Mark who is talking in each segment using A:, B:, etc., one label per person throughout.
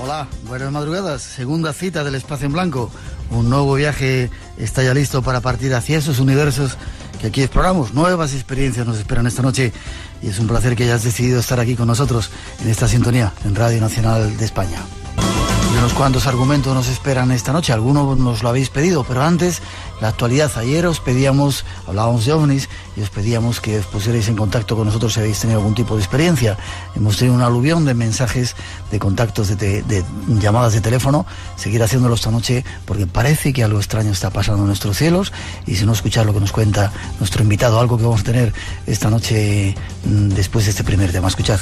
A: Hola, buenas madrugadas. Segunda cita del Espacio en Blanco. Un nuevo viaje está ya listo para partir hacia esos universos que aquí exploramos. Nuevas experiencias nos esperan esta noche y es un placer que hayas decidido estar aquí con nosotros en esta sintonía en Radio Nacional de España. Y unos cuantos argumentos nos esperan esta noche, algunos nos lo habéis pedido, pero antes, la actualidad. Ayer os pedíamos, hablábamos de ovnis, y os pedíamos que os pusierais en contacto con nosotros si habéis tenido algún tipo de experiencia. Hemos tenido un aluvión de mensajes, de contactos, de llamadas de teléfono. Seguir haciéndolo esta noche, porque parece que algo extraño está pasando en nuestros cielos, y si no, escuchar lo que nos cuenta nuestro invitado, algo que vamos a tener esta noche después de este primer tema. Escuchad.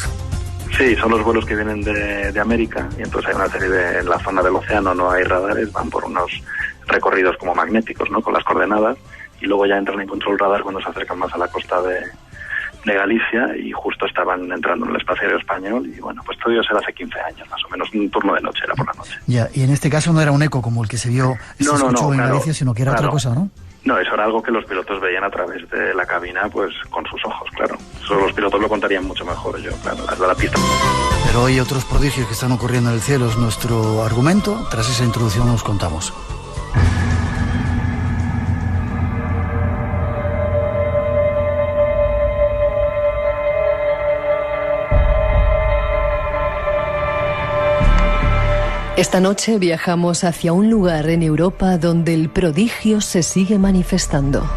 B: Sí, son los vuelos que vienen de América, y entonces hay una serie en la zona del océano no hay radares, van por unos recorridos como magnéticos, ¿no?, con las coordenadas, y luego ya entran en control radar cuando se acercan más a la costa de Galicia, y justo estaban entrando en el espacio aéreo español, y bueno, pues todo iba a ser hace 15 años, más o menos, un turno de noche, era por la noche.
A: Ya, y en este caso no era un eco como el que se vio, escuchó en Galicia, sino que era otra cosa, ¿no?
B: No, eso era algo que los pilotos veían a través de la cabina, pues con sus ojos, claro. Eso los pilotos lo contarían mucho mejor, yo, claro, desde la pista.
A: Pero hoy otros prodigios que están ocurriendo en el cielo es nuestro argumento. Tras esa introducción nos contamos.
C: Esta noche viajamos hacia un lugar en Europa donde el prodigio se sigue manifestando.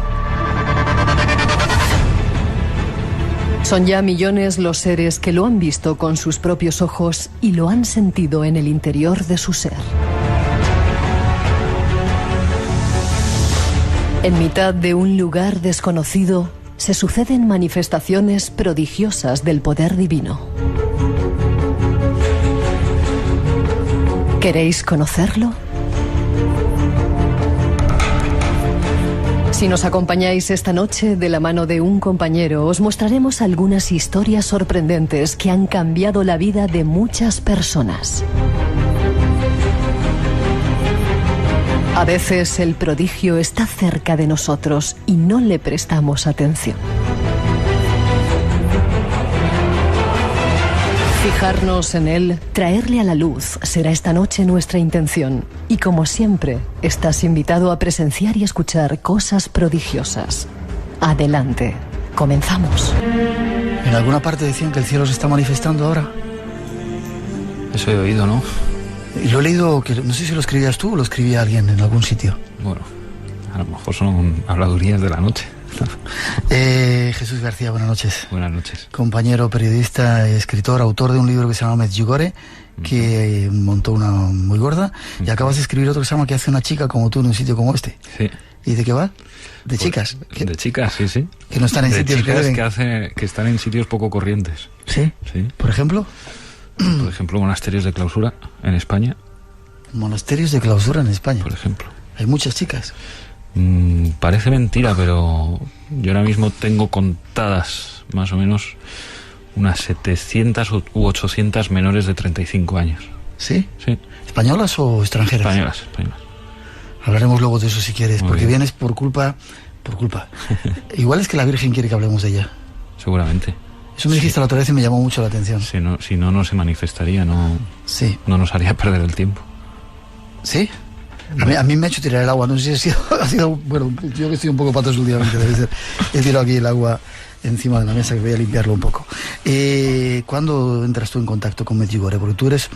C: Son ya millones los seres que lo han visto con sus propios ojos y lo han sentido en el interior de su ser. En mitad de un lugar desconocido se suceden manifestaciones prodigiosas del poder divino. ¿Queréis conocerlo? Si nos acompañáis esta noche de la mano de un compañero, os mostraremos algunas historias sorprendentes que han cambiado la vida de muchas personas. A veces el prodigio está cerca de nosotros y no le prestamos atención. Fijarnos en él, traerle a la luz, será esta noche nuestra intención. Y como siempre, estás invitado a presenciar y escuchar cosas prodigiosas. Adelante, comenzamos.
A: En alguna parte decían que el cielo se está manifestando ahora.
D: Eso he oído, ¿no?
A: Y lo he leído, que no sé si lo escribías tú o lo escribía alguien en algún sitio.
D: Bueno, a lo mejor son habladurías de la noche.
A: Jesús García, buenas noches.
D: Buenas noches.
A: Compañero, periodista, escritor, autor de un libro que se llama Medjugorje, que montó una muy gorda, y acabas de escribir otro que se llama ¿Qué hace una chica como tú en un sitio como este?
D: Sí.
A: ¿Y de qué va? ¿De chicas?
D: De chicas, sí, sí.
A: Que no están en sitios que deben.
D: Que están en sitios poco corrientes.
A: ¿Sí?
D: Sí.
A: ¿Por ejemplo?
D: Por ejemplo, monasterios de clausura en España.
A: Monasterios de clausura en España.
D: Por ejemplo.
A: Hay muchas chicas.
D: Parece mentira, pero yo ahora mismo tengo contadas más o menos unas 700 u 800 menores de 35 años.
A: ¿Sí?
D: Sí.
A: ¿Españolas o extranjeras?
D: Españolas.
A: Hablaremos luego de eso si quieres,
D: Muy
A: porque
D: bien.
A: vienes por culpa. Igual es que la Virgen quiere que hablemos de ella.
D: Seguramente.
A: Eso me dijiste la otra vez y me llamó mucho la atención.
D: Si no se manifestaría, no nos haría perder el tiempo.
A: ¿Sí? A mí me ha hecho tirar el agua, no sé si ha sido bueno, yo que estoy un poco patos últimamente, debe ser. He tirado aquí el agua encima de la mesa, que voy a limpiarlo un poco. ¿Cuándo entras tú en contacto con Medjugorje? Porque tú eres,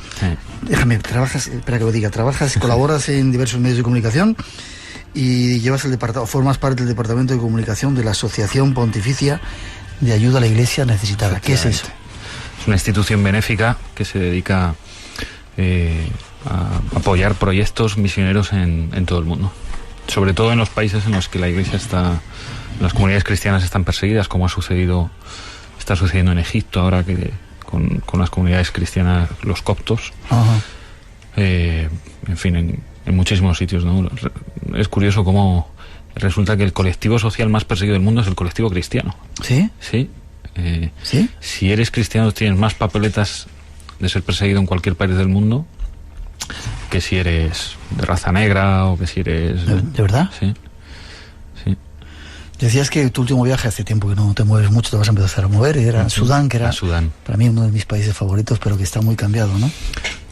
A: trabajas, espera que lo diga, colaboras en diversos medios de comunicación y formas parte del departamento de comunicación de la Asociación Pontificia de Ayuda a la Iglesia Necesitada. ¿Qué es eso?
D: Es una institución benéfica que se dedica a apoyar proyectos misioneros en todo el mundo, sobre todo en los países en los que la Iglesia las comunidades cristianas están perseguidas, como está sucediendo en Egipto ahora que con las comunidades cristianas, los coptos.
A: Ajá.
D: En fin, en muchísimos sitios, ¿no? Es curioso cómo resulta que el colectivo social más perseguido del mundo es el colectivo cristiano.
A: ¿Sí?
D: Sí.
A: ¿Sí?
D: Si eres cristiano tienes más papeletas de ser perseguido en cualquier país del mundo que si eres de raza negra o que si eres...
A: ¿De verdad?
D: Sí.
A: Decías que tu último viaje, hace tiempo que no te mueves mucho, te vas a empezar a mover, era Sudán, que era
D: Sudán.
A: Para mí uno de mis países favoritos, pero que está muy cambiado, ¿no?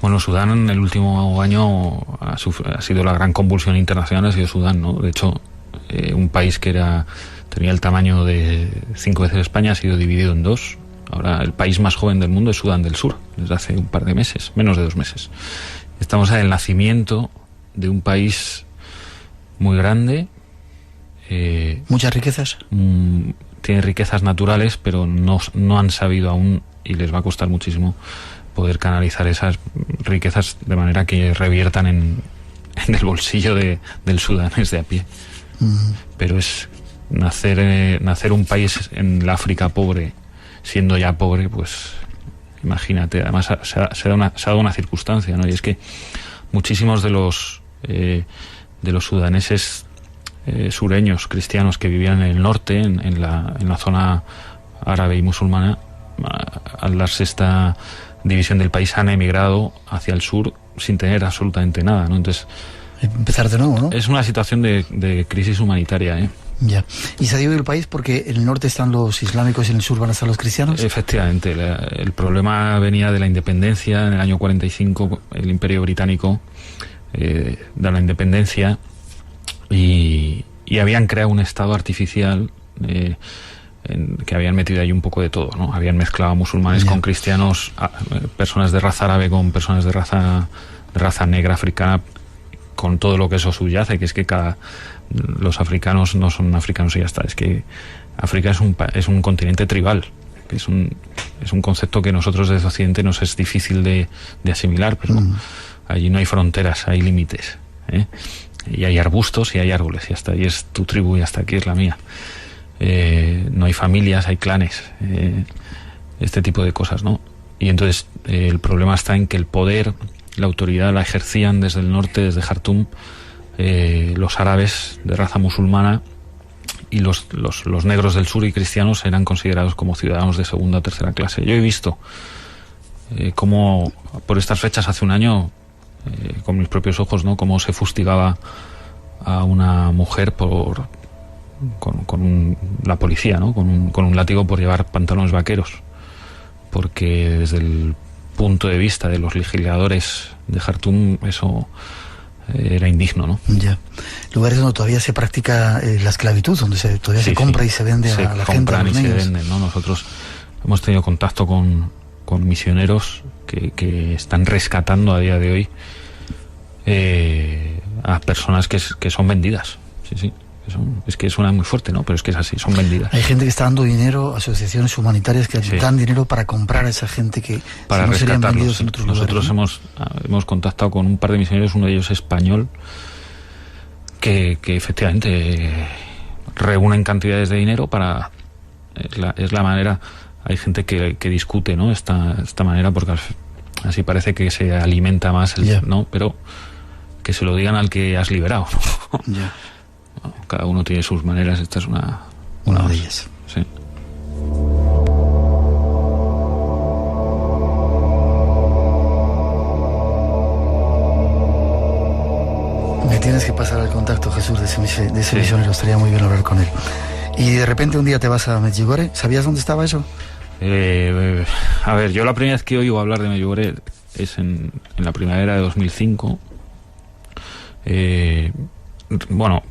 D: Bueno, Sudán en el último año ha sido la gran convulsión internacional, ha sido Sudán, ¿no? De hecho, un país que tenía el tamaño de 5 veces España ha sido dividido en 2. Ahora el país más joven del mundo es Sudán del Sur, desde hace un par de meses, menos de 2 meses. Estamos en el nacimiento de un país muy grande.
A: ¿Muchas riquezas?
D: Tiene riquezas naturales, pero no han sabido aún, y les va a costar muchísimo, poder canalizar esas riquezas de manera que reviertan en el bolsillo del sudanés de a pie. Pero es nacer un país en la África pobre, siendo ya pobre, pues imagínate. Además se ha dado una circunstancia, ¿no? Y es que muchísimos de los sudaneses sureños cristianos que vivían en el norte, en la zona árabe y musulmana, al darse esta división del país, han emigrado hacia el sur sin tener absolutamente nada, ¿no? Entonces,
A: empezar de nuevo, ¿no?
D: Es una situación de crisis humanitaria, ¿eh?
A: Ya. ¿Y se ha dividido el país porque en el norte están los islámicos y en el sur van a estar los cristianos?
D: Efectivamente. El problema venía de la independencia. En el año 45 el Imperio Británico da la independencia y habían creado un estado artificial que habían metido ahí un poco de todo, ¿no? Habían mezclado a musulmanes con cristianos, personas de raza árabe con personas de raza negra africana, con todo lo que eso subyace, que es que los africanos no son africanos y ya está. Es que África es un continente tribal, que es un concepto que nosotros desde Occidente nos es difícil de asimilar, pero allí no hay fronteras, hay límites, ¿eh? Y hay arbustos y hay árboles, y hasta ahí es tu tribu y hasta aquí es la mía. No hay familias, hay clanes, este tipo de cosas, ¿no? Y entonces el problema está en que el poder, la autoridad la ejercían desde el norte, desde Jartum, los árabes de raza musulmana, y los negros del sur y cristianos eran considerados como ciudadanos de segunda o tercera clase. Yo he visto cómo por estas fechas hace un año, con mis propios ojos, ¿no?, cómo se fustigaba a una mujer con la policía, ¿no?, con un látigo por llevar pantalones vaqueros, porque desde el punto de vista de los legisladores de Jartum eso era indigno, ¿no?
A: Ya. Lugares donde todavía se practica la esclavitud, donde todavía se compra y se vende a la gente, a los niños. Se venden,
D: ¿no? Nosotros hemos tenido contacto con misioneros que están rescatando a día de hoy a personas que son vendidas. Sí. Es que suena muy fuerte, ¿no? Pero es que es así, son vendidas.
A: Hay gente que está dando dinero, asociaciones humanitarias que dan dinero para comprar a esa gente que
D: para
A: no serían
D: rescatarlos.
A: vendidos en otros
D: Nosotros
A: lugares, ¿no?
D: hemos contactado con un par de misioneros, uno de ellos español, que efectivamente reúnen cantidades de dinero para... Es la manera... Hay gente que discute, ¿no?, esta manera, porque así parece que se alimenta más, ¿no? Pero que se lo digan al que has liberado, ¿no?
A: Ya.
D: Cada uno tiene sus maneras, esta es una
A: de ellas.
D: Sí.
A: Me tienes que pasar el contacto, Jesús, de ese misionero, estaría muy bien hablar con él. Y de repente un día te vas a Medjugorje, ¿sabías dónde estaba eso?
D: A ver, yo la primera vez que oigo hablar de Medjugorje es en la primavera de 2005. Bueno,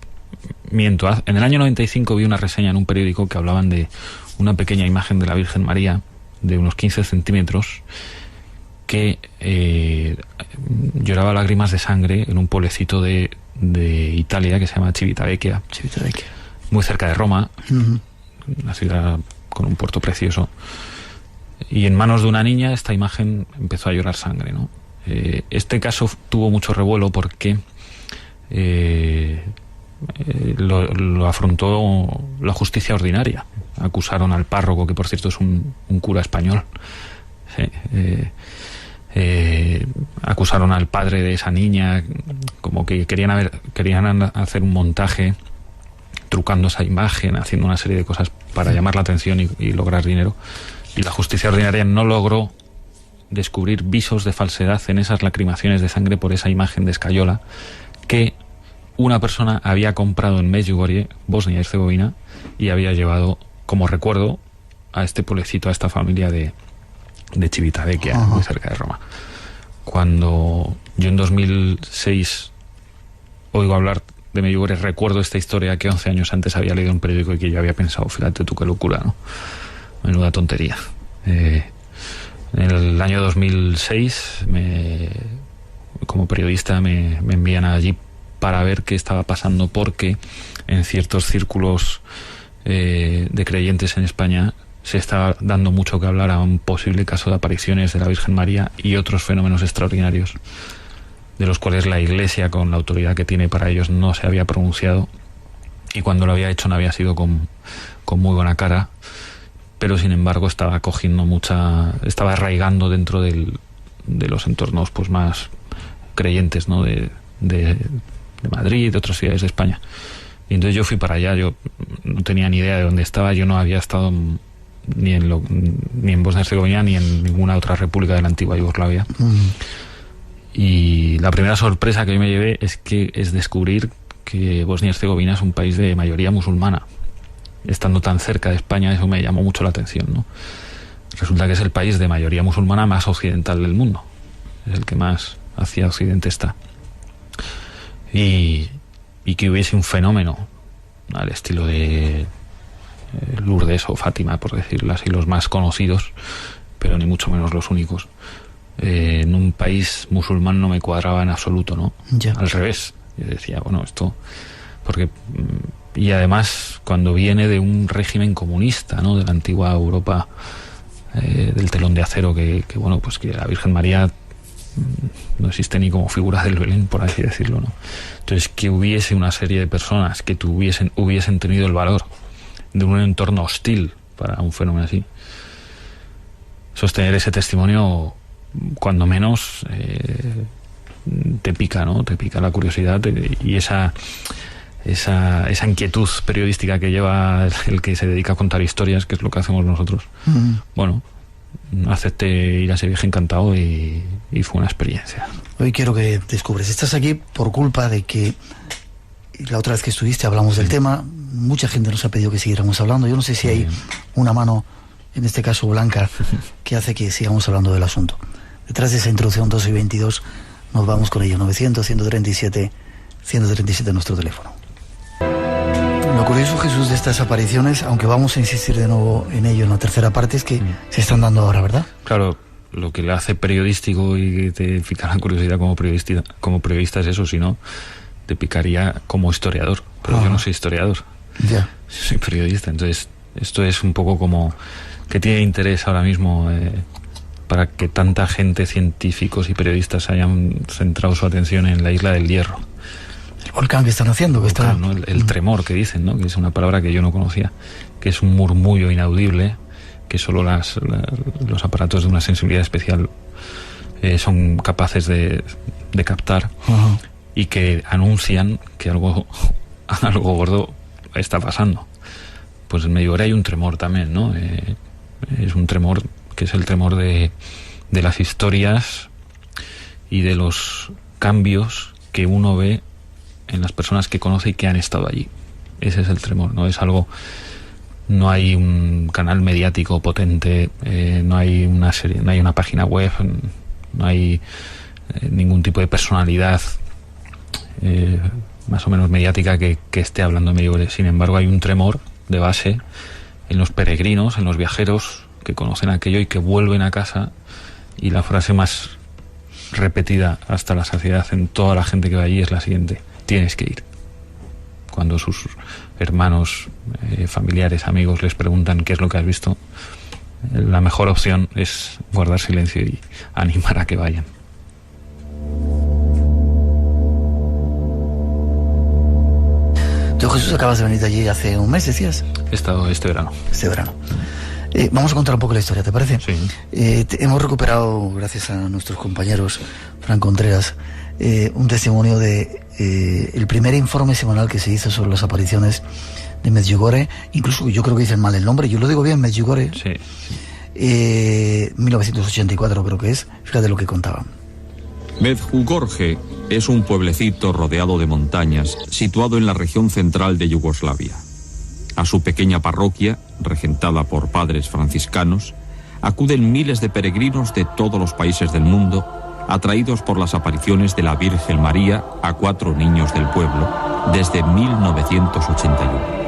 D: miento, en el año 95 vi una reseña en un periódico que hablaban de una pequeña imagen de la Virgen María de unos 15 centímetros que lloraba lágrimas de sangre en un pueblecito de Italia que se llama Civitavecchia, muy cerca de Roma, una ciudad con un puerto precioso, y en manos de una niña esta imagen empezó a llorar sangre, ¿no? Este caso tuvo mucho revuelo porque lo afrontó la justicia ordinaria. Acusaron al párroco, que por cierto es un cura español, acusaron al padre de esa niña, como que querían hacer un montaje trucando esa imagen, haciendo una serie de cosas para llamar la atención y lograr dinero, y la justicia ordinaria no logró descubrir visos de falsedad en esas lacrimaciones de sangre por esa imagen de escayola que una persona había comprado en Medjugorje, Bosnia y Herzegovina, y había llevado como recuerdo a este pueblecito, a esta familia de Civitavecchia, muy cerca de Roma. cuando yo en 2006 oigo hablar de Medjugorje, recuerdo esta historia que 11 años antes había leído en un periódico y que yo había pensado, fíjate tú qué locura, ¿no? Menuda tontería. En el año 2006, como periodista, me envían allí para ver qué estaba pasando, porque en ciertos círculos de creyentes en España se está dando mucho que hablar a un posible caso de apariciones de la Virgen María y otros fenómenos extraordinarios, de los cuales la Iglesia, con la autoridad que tiene para ellos, no se había pronunciado, y cuando lo había hecho no había sido con muy buena cara, pero sin embargo estaba estaba arraigando dentro de los entornos pues más creyentes, ¿no? de Madrid, de otras ciudades de España. Y entonces yo fui para allá. Yo no tenía ni idea de dónde estaba. Yo no había estado ni en Bosnia-Herzegovina ni en ninguna otra república de la antigua Yugoslavia. Y la primera sorpresa que yo me llevé es descubrir que Bosnia-Herzegovina es un país de mayoría musulmana. Estando tan cerca de España, eso me llamó mucho la atención, ¿no? Resulta que es el país de mayoría musulmana más occidental del mundo. Es el que más hacia occidente está. Y que hubiese un fenómeno al estilo de Lourdes o Fátima, por decirlo así, los más conocidos, pero ni mucho menos los únicos, en un país musulmán no me cuadraba en absoluto, ¿no? Ya. Al revés, yo decía, bueno, esto... porque y además cuando viene de un régimen comunista, ¿no? De la antigua Europa, del telón de acero, que bueno, pues que la Virgen María no existe ni como figura del Belén, por así decirlo, ¿no? Entonces, que hubiese una serie de personas que hubiesen tenido el valor de un entorno hostil para un fenómeno así, sostener ese testimonio, cuando menos te pica, ¿no? Te pica la curiosidad y esa inquietud periodística que lleva el que se dedica a contar historias, que es lo que hacemos nosotros. Bueno, acepté ir a ese viaje encantado y fue una experiencia.
A: Hoy quiero que descubres, estás aquí por culpa de que la otra vez que estuviste hablamos del tema, mucha gente nos ha pedido que siguiéramos hablando. Yo no sé si hay una mano, en este caso blanca, que hace que sigamos hablando del asunto. Detrás de esa introducción 12 y 22 nos vamos con ello. 900-137 nuestro teléfono. Lo curioso, Jesús, de estas apariciones, aunque vamos a insistir de nuevo en ello en la tercera parte, es que se están dando ahora, ¿verdad?
D: Claro, lo que le hace periodístico y que te pica la curiosidad como periodista es eso, si no, te picaría como historiador. Pero yo no soy historiador, soy periodista. Entonces, esto es un poco como que tiene interés ahora mismo para que tanta gente, científicos y periodistas, hayan centrado su atención en la Isla del Hierro.
A: El volcán que están haciendo,
D: ¿no? El tremor que dicen, ¿no? Que es una palabra que yo no conocía, que es un murmullo inaudible que solo los aparatos de una sensibilidad especial son capaces de captar, y que anuncian que algo gordo está pasando. Pues en Medjugorje hay un tremor también, ¿no? Es un tremor que es el tremor de las historias y de los cambios que uno ve en las personas que conoce y que han estado allí. Ese es el tremor, ¿no? Es algo... No hay un canal mediático potente, no hay una serie, no hay una página web, no hay ningún tipo de personalidad más o menos mediática que esté hablando de Medjugorje. Sin embargo, hay un tremor de base en los peregrinos, en los viajeros que conocen aquello y que vuelven a casa, y la frase más repetida hasta la saciedad en toda la gente que va allí es la siguiente: tienes que ir. Cuando sus hermanos, familiares, amigos les preguntan qué es lo que has visto, la mejor opción es guardar silencio y animar a que vayan.
A: Tú, Jesús, acabas de venir de allí hace un mes, decías.
D: He estado este verano.
A: Vamos a contar un poco la historia, ¿te parece?
D: Sí.
A: Hemos recuperado, gracias a nuestros compañeros Fran Contreras, un testimonio de el primer informe semanal que se hizo sobre las apariciones de Medjugorje. Incluso yo creo que dicen mal el nombre, yo lo digo bien, Medjugorje.
D: Sí.
A: 1984 creo que es. Fíjate lo que contaban.
E: Medjugorje es un pueblecito rodeado de montañas, situado en la región central de Yugoslavia. A su pequeña parroquia, regentada por padres franciscanos, acuden miles de peregrinos de todos los países del mundo atraídos por las apariciones de la Virgen María a 4 niños del pueblo desde 1981.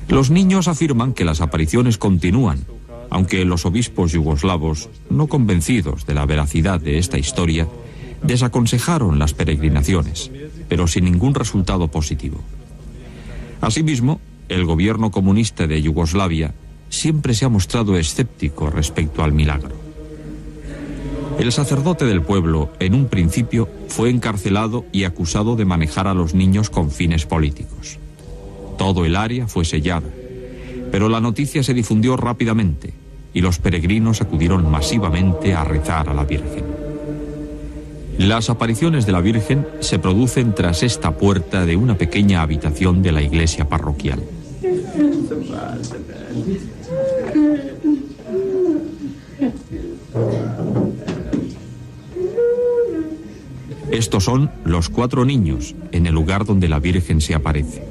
E: Los niños afirman que las apariciones continúan, aunque los obispos yugoslavos, no convencidos de la veracidad de esta historia, desaconsejaron las peregrinaciones, pero sin ningún resultado positivo. Asimismo, el gobierno comunista de Yugoslavia siempre se ha mostrado escéptico respecto al milagro. El sacerdote del pueblo, en un principio, fue encarcelado y acusado de manejar a los niños con fines políticos. Todo el área fue sellada, pero la noticia se difundió rápidamente y los peregrinos acudieron masivamente a rezar a la Virgen. Las apariciones de la Virgen se producen tras esta puerta de una pequeña habitación de la iglesia parroquial. Estos son los 4 niños en el lugar donde la Virgen se aparece.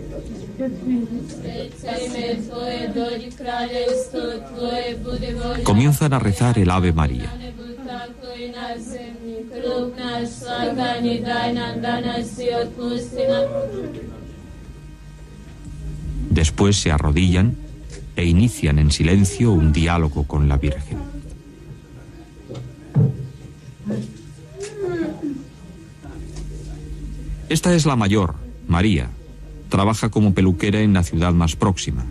E: Comienzan a rezar el Ave María. Después se arrodillan e inician en silencio un diálogo con la Virgen. Esta es la mayor, María. Trabaja como peluquera en la ciudad más próxima.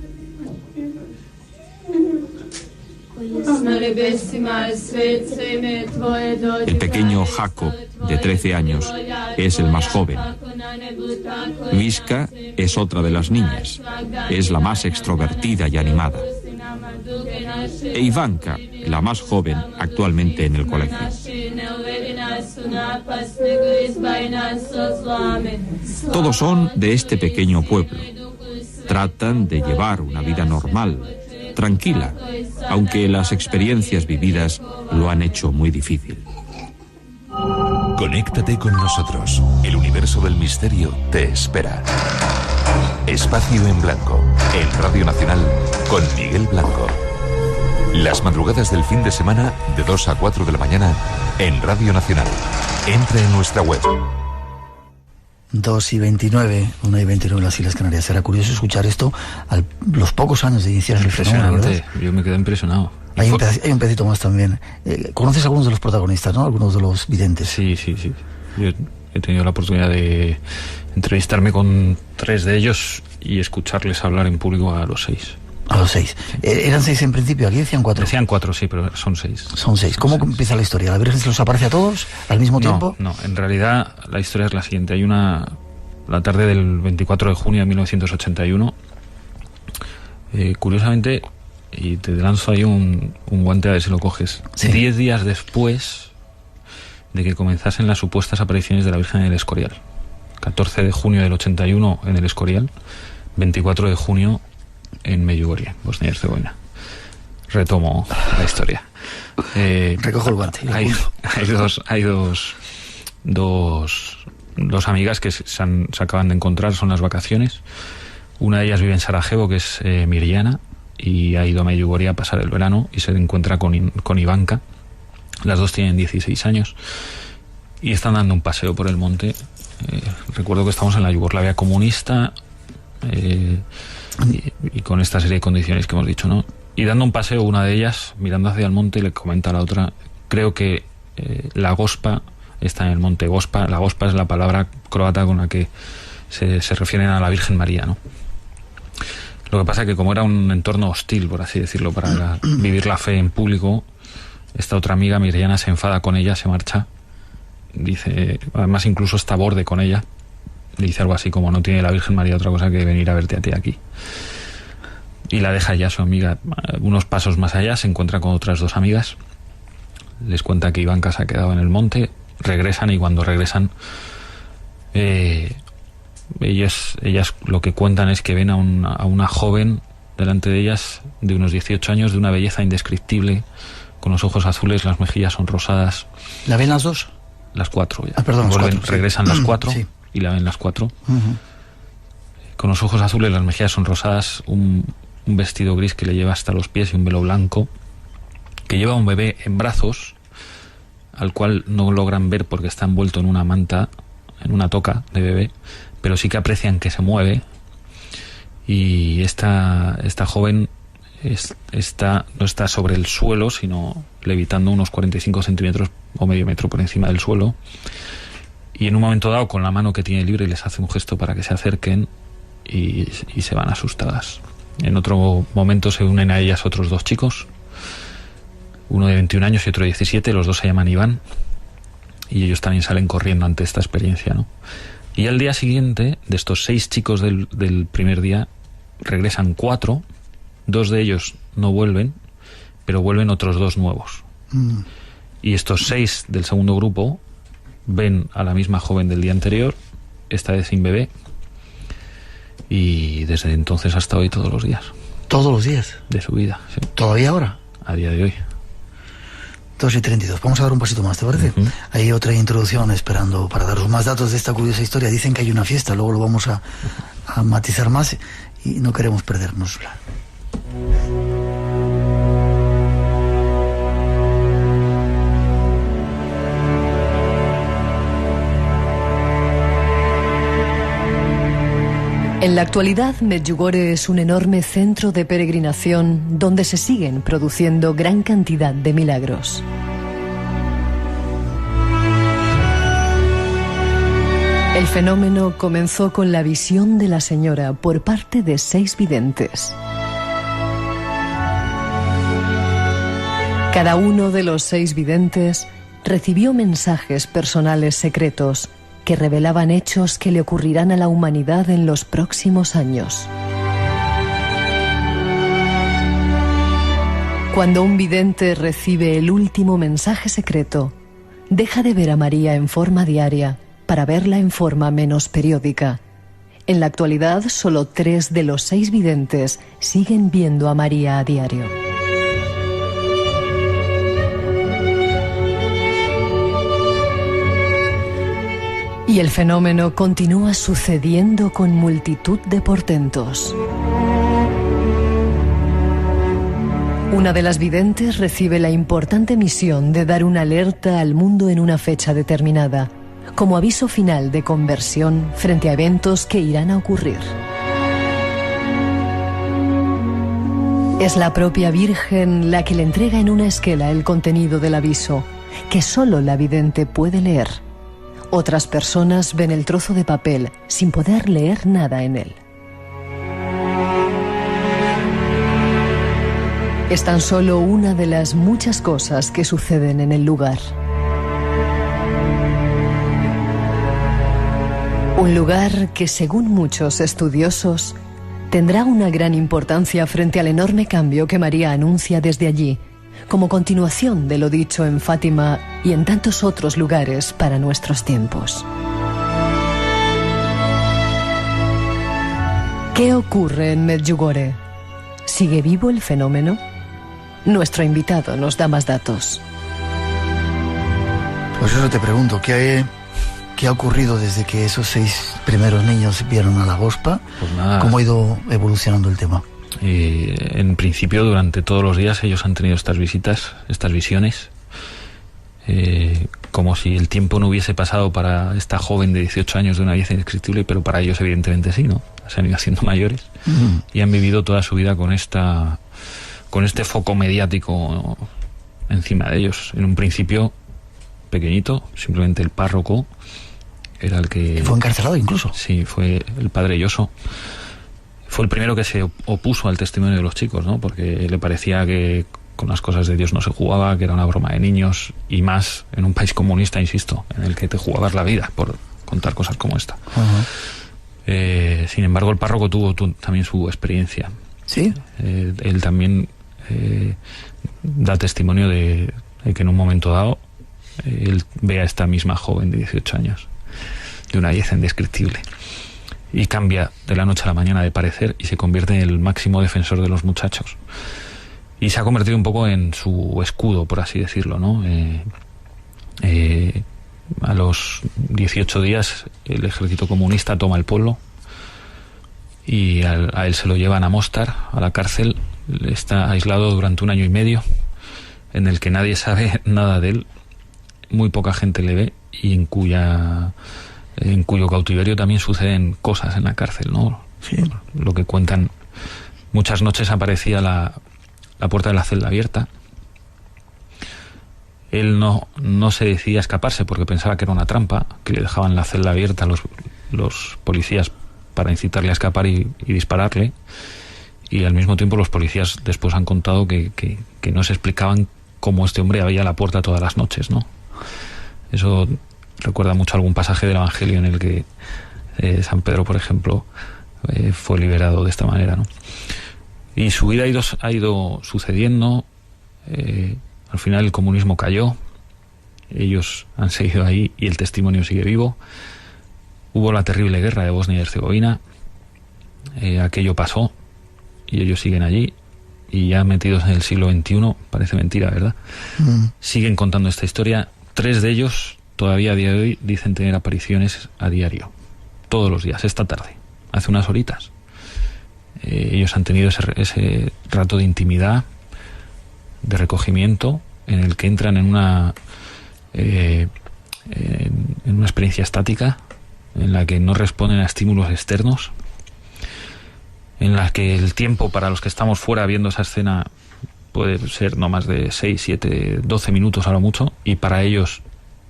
E: El pequeño Jaco, de 13 años, es el más joven. Viska es otra de las niñas. Es la más extrovertida y animada. E Ivanka, la más joven, actualmente en el colegio. Todos son de este pequeño pueblo. Tratan de llevar una vida normal, tranquila, aunque las experiencias vividas lo han hecho muy difícil.
F: Conéctate con nosotros. El universo del misterio te espera. Espacio en Blanco, en Radio Nacional, con Miguel Blanco. Las madrugadas del fin de semana, de 2 a 4 de la mañana, en Radio Nacional. Entra en nuestra web.
A: 2:29, 1:29 en las Islas Canarias. Era curioso escuchar esto a los pocos años de iniciar el fenómeno, ¿verdad?
D: Yo me quedé impresionado.
A: Hay un pedacito más también. ¿Conoces a algunos de los protagonistas, no? Algunos de los videntes.
D: Sí. Yo he tenido la oportunidad de entrevistarme con 3 de ellos y escucharles hablar en público a los 6.
A: A los 6.
D: Sí.
A: ¿Eran 6 en principio? Aquí decían 4.
D: Decían 4, sí, pero son 6.
A: Son 6. ¿Cómo empieza la historia? ¿La Virgen se los aparece a todos al mismo tiempo?
D: No, en realidad la historia es la siguiente. Hay la tarde del 24 de junio de 1981, curiosamente, y te lanzo ahí un guante a ver si lo coges, sí. 10 días después de que comenzasen las supuestas apariciones de la Virgen en el Escorial. 14 de junio del 81 en el Escorial, 24 de junio en Medjugorje, Bosnia y Herzegovina. Retomo la historia.
A: Recojo el guante.
D: Hay dos amigas que se acaban de encontrar, son las vacaciones. Una de ellas vive en Sarajevo, que es Mirjana, y ha ido a Medjugorje a pasar el verano y se encuentra con Ivanka. Las dos tienen 16 años y están dando un paseo por el monte. Recuerdo que estamos en la Yugoslavia comunista, y con esta serie de condiciones que hemos dicho, ¿no? Y dando un paseo, una de ellas, mirando hacia el monte, le comenta a la otra: creo que la Gospa está en el monte Gospa. La Gospa es la palabra croata con la que se refieren a la Virgen María, ¿no? Lo que pasa es que como era un entorno hostil, por así decirlo, para vivir la fe en público, esta otra amiga, Mirjana, se enfada con ella, se marcha. Dice, además incluso está a borde con ella. Le dice algo así como: no tiene la Virgen María otra cosa que venir a verte a ti aquí. Y la deja ya su amiga. Unos pasos más allá se encuentra con otras 2 amigas. Les cuenta que Ivanka se ha quedado en el monte. Regresan, y cuando regresan, ellas lo que cuentan es que ven a una joven delante de ellas, de unos 18 años, de una belleza indescriptible, con los ojos azules, las mejillas sonrosadas.
A: ¿La ven las 2?
D: Las 4 ya.
A: Perdón, las 4,
D: regresan las 4,
A: sí.
D: Y la ven las 4. Con los ojos azules, las mejillas sonrosadas, un vestido gris que le lleva hasta los pies y un velo blanco que lleva un bebé en brazos, al cual no logran ver porque está envuelto en una manta, en una toca de bebé, pero sí que aprecian que se mueve. Y esta joven no está sobre el suelo, sino levitando unos 45 centímetros o medio metro por encima del suelo, y en un momento dado, con la mano que tiene libre, les hace un gesto para que se acerquen y se van asustadas. En otro momento se unen a ellas otros 2 chicos, uno de 21 años y otro de 17, los dos se llaman Iván, y ellos también salen corriendo ante esta experiencia, ¿no? Y al día siguiente, de estos 6 chicos del primer día, regresan 4, 2 de ellos no vuelven, pero vuelven otros 2 nuevos. Y estos 6 del segundo grupo ven a la misma joven del día anterior, esta vez sin bebé, y desde entonces hasta hoy todos los días.
A: ¿Todos los días?
D: De su vida, sí.
A: ¿Todavía ahora?
D: A día de hoy.
A: 2:32. Vamos a dar un pasito más, ¿te parece? Hay otra introducción esperando para daros más datos de esta curiosa historia. Dicen que hay una fiesta, luego lo vamos a matizar más y no queremos perdernosla.
C: En la actualidad, Medjugorje es un enorme centro de peregrinación donde se siguen produciendo gran cantidad de milagros. El fenómeno comenzó con la visión de la señora por parte de 6 videntes. Cada uno de los 6 videntes recibió mensajes personales secretos que revelaban hechos que le ocurrirán a la humanidad en los próximos años. Cuando un vidente recibe el último mensaje secreto, deja de ver a María en forma diaria para verla en forma menos periódica. En la actualidad, solo 3 de los 6 videntes siguen viendo a María a diario. Y el fenómeno continúa sucediendo con multitud de portentos. Una de las videntes recibe la importante misión de dar una alerta al mundo en una fecha determinada, como aviso final de conversión frente a eventos que irán a ocurrir. Es la propia Virgen la que le entrega en una esquela el contenido del aviso, que solo la vidente puede leer. Otras personas ven el trozo de papel sin poder leer nada en él. Es tan solo una de las muchas cosas que suceden en el lugar. Un lugar que, según muchos estudiosos, tendrá una gran importancia frente al enorme cambio que María anuncia desde allí, como continuación de lo dicho en Fátima y en tantos otros lugares para nuestros tiempos. ¿Qué ocurre en Medjugorje? ¿Sigue vivo el fenómeno? Nuestro invitado nos da más datos.
A: Pues eso te pregunto, ¿qué ha ocurrido desde que esos 6 primeros niños vieron a la Gospa?
D: Pues nada.
A: ¿Cómo ha ido evolucionando el tema?
D: En principio, durante todos los días ellos han tenido estas visitas, estas visiones, como si el tiempo no hubiese pasado para esta joven de 18 años de una belleza indescriptible, pero para ellos evidentemente sí, ¿no? Se han ido haciendo mayores y han vivido toda su vida con este foco mediático encima de ellos. En un principio pequeñito, simplemente el párroco era el que...
A: ¿Fue encarcelado incluso?
D: Sí, fue el padre Yoso. Fue el primero que se opuso al testimonio de los chicos, ¿no? Porque le parecía que con las cosas de Dios no se jugaba, que era una broma de niños, y más en un país comunista, insisto, en el que te jugabas la vida por contar cosas como esta. Sin embargo, el párroco tuvo también su experiencia.
A: ¿Sí?
D: Él también da testimonio de que en un momento dado él ve a esta misma joven de 18 años, de una belleza indescriptible, y cambia de la noche a la mañana de parecer y se convierte en el máximo defensor de los muchachos. Y se ha convertido un poco en su escudo, por así decirlo, ¿no? A los 18 días el ejército comunista toma el pueblo y a él se lo llevan a Mostar, a la cárcel. Está aislado durante 1 año y medio. en el que nadie sabe nada de él, muy poca gente le ve y en cuyo cautiverio también suceden cosas en la cárcel, ¿no?
A: Sí.
D: Lo que cuentan, muchas noches aparecía la puerta de la celda abierta. Él no se decidía a escaparse porque pensaba que era una trampa, que le dejaban la celda abierta los policías para incitarle a escapar y dispararle. Y al mismo tiempo los policías después han contado que no se explicaban cómo este hombre abría la puerta todas las noches, ¿no? Eso recuerda mucho a algún pasaje del Evangelio en el que San Pedro, por ejemplo, fue liberado de esta manera, ¿no? Y su vida ha ido sucediendo. Al final el comunismo cayó, ellos han seguido ahí y el testimonio sigue vivo. Hubo la terrible guerra de Bosnia y Herzegovina, aquello pasó y ellos siguen allí y ya metidos en el siglo XXI, parece mentira, ¿verdad? Siguen contando esta historia. 3 de ellos todavía a día de hoy dicen tener apariciones a diario, todos los días, esta tarde, hace unas horitas. Ellos han tenido ese rato de intimidad, de recogimiento, en el que entran en una experiencia estática, en la que no responden a estímulos externos, en la que el tiempo para los que estamos fuera viendo esa escena puede ser no más de 6, 7, 12 minutos a lo mucho, y para ellos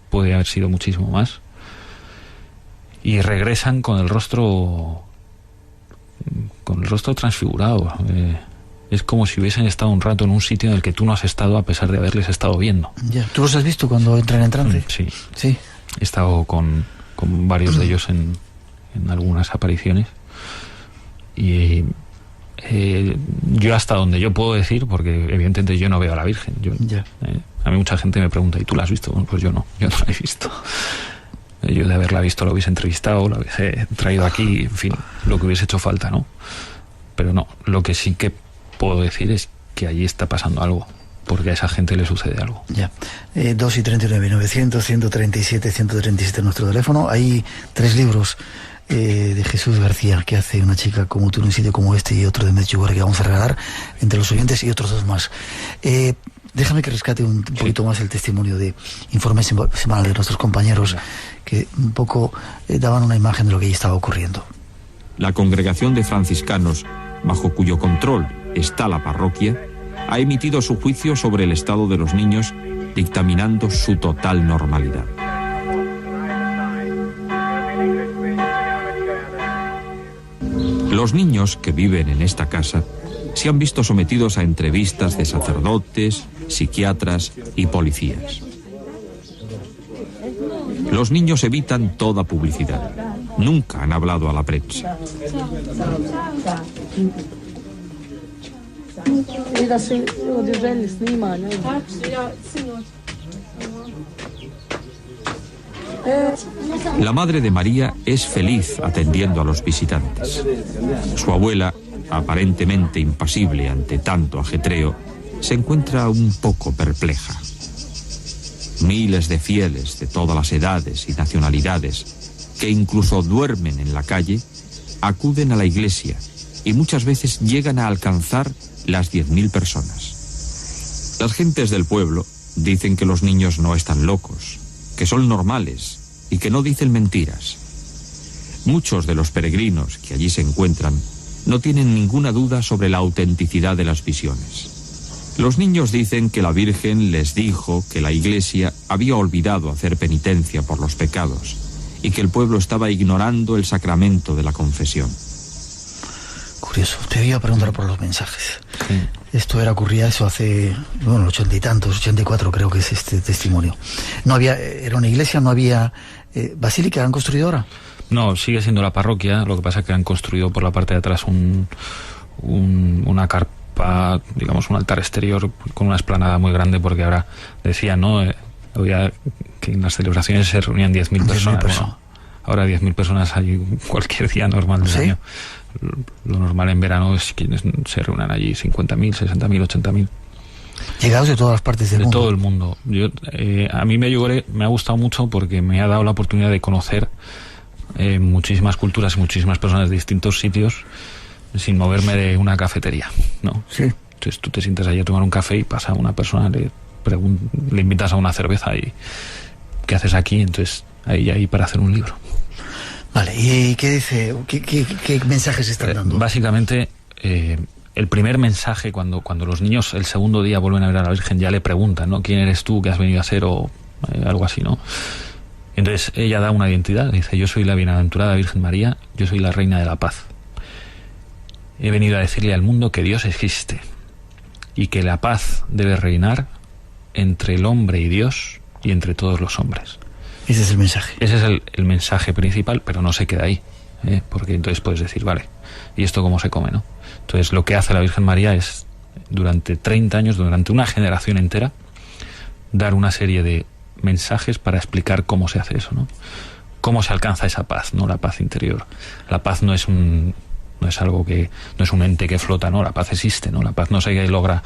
D: puede haber sido muchísimo más, y regresan con el rostro transfigurado. Es como si hubiesen estado un rato en un sitio en el que tú no has estado a pesar de haberles estado viendo.
A: Ya. ¿Tú los has visto cuando entran en trance?
D: Sí.
A: Sí.
D: He estado con varios de ellos en algunas apariciones. Y yo hasta donde yo puedo decir, porque evidentemente yo no veo a la Virgen. A mí mucha gente me pregunta, ¿y tú la has visto? Bueno, pues yo no la he visto. Yo de haberla visto la hubiese entrevistado, la hubiese traído aquí, en fin, lo que hubiese hecho falta, ¿no? Pero no, lo que sí que puedo decir es que allí está pasando algo, porque a esa gente le sucede algo.
A: Ya. 2 y 39, 900, 137, 137 nuestro teléfono. Hay 3 libros de Jesús García que hace una chica como tú en un sitio como este y otro de Medjugorje que vamos a regalar entre los oyentes y otros 2 más. Déjame que rescate un poquito más el testimonio de Informe Semanal de nuestros compañeros que un poco daban una imagen de lo que allí estaba ocurriendo.
E: La congregación de franciscanos, bajo cuyo control está la parroquia, ha emitido su juicio sobre el estado de los niños, dictaminando su total normalidad. Los niños que viven en esta casa se han visto sometidos a entrevistas de sacerdotes, psiquiatras y policías. Los niños evitan toda publicidad. Nunca han hablado a la prensa. La madre de María es feliz atendiendo a los visitantes. Su abuela, aparentemente impasible ante tanto ajetreo, se encuentra un poco perpleja. Miles de fieles de todas las edades y nacionalidades, que incluso duermen en la calle, acuden a la iglesia y muchas veces llegan a alcanzar las 10.000 personas. Las gentes del pueblo dicen que los niños no están locos, que son normales y que no dicen mentiras. Muchos de los peregrinos que allí se encuentran no tienen ninguna duda sobre la autenticidad de las visiones. Los niños dicen que la Virgen les dijo que la Iglesia había olvidado hacer penitencia por los pecados y que el pueblo estaba ignorando el sacramento de la confesión.
A: Curioso, te iba a preguntar por los mensajes.
D: Sí.
A: Esto ocurría eso hace, bueno, 80 y tantos, 84 creo que es este testimonio. No había, era una iglesia, no había basílica, ¿han construido ahora?
D: No, sigue siendo la parroquia, lo que pasa es que han construido por la parte de atrás una carpa, digamos un altar exterior con una explanada muy grande, porque ahora decían, ¿no? Había que en las celebraciones se reunían 10.000 personas. Bueno, ahora 10.000 personas hay cualquier día normal del año. Lo normal en verano es que se reúnan allí 50.000, 60.000, 80.000.
A: Llegados de todas las partes del mundo.
D: De todo el mundo. A mí me ha gustado mucho porque me ha dado la oportunidad de conocer muchísimas culturas y muchísimas personas de distintos sitios sin moverme de una cafetería, ¿no?
A: Sí.
D: Entonces tú te sientas allí a tomar un café y pasa una persona, le le invitas a una cerveza y ¿qué haces aquí? Entonces ahí para hacer un libro.
A: Vale, ¿y qué dice? ¿Qué mensajes están dando?
D: Básicamente, el primer mensaje, cuando los niños el segundo día vuelven a ver a la Virgen, ya le preguntan, ¿no? ¿Quién eres tú? ¿Qué has venido a hacer? O algo así, ¿no? Entonces ella da una identidad, dice: yo soy la bienaventurada Virgen María, yo soy la Reina de la Paz. He venido a decirle al mundo que Dios existe y que la paz debe reinar entre el hombre y Dios y entre todos los hombres.
A: Ese es el mensaje.
D: Ese es el mensaje principal, pero no se queda ahí, porque entonces puedes decir, vale, ¿y esto cómo se come, no? Entonces lo que hace la Virgen María es, durante 30 años, durante una generación entera, dar una serie de mensajes para explicar cómo se hace eso, ¿no? Cómo se alcanza esa paz, ¿no? La paz interior. La paz no es algo que, no es un ente que flota, ¿no? La paz existe, ¿no? La paz no se logra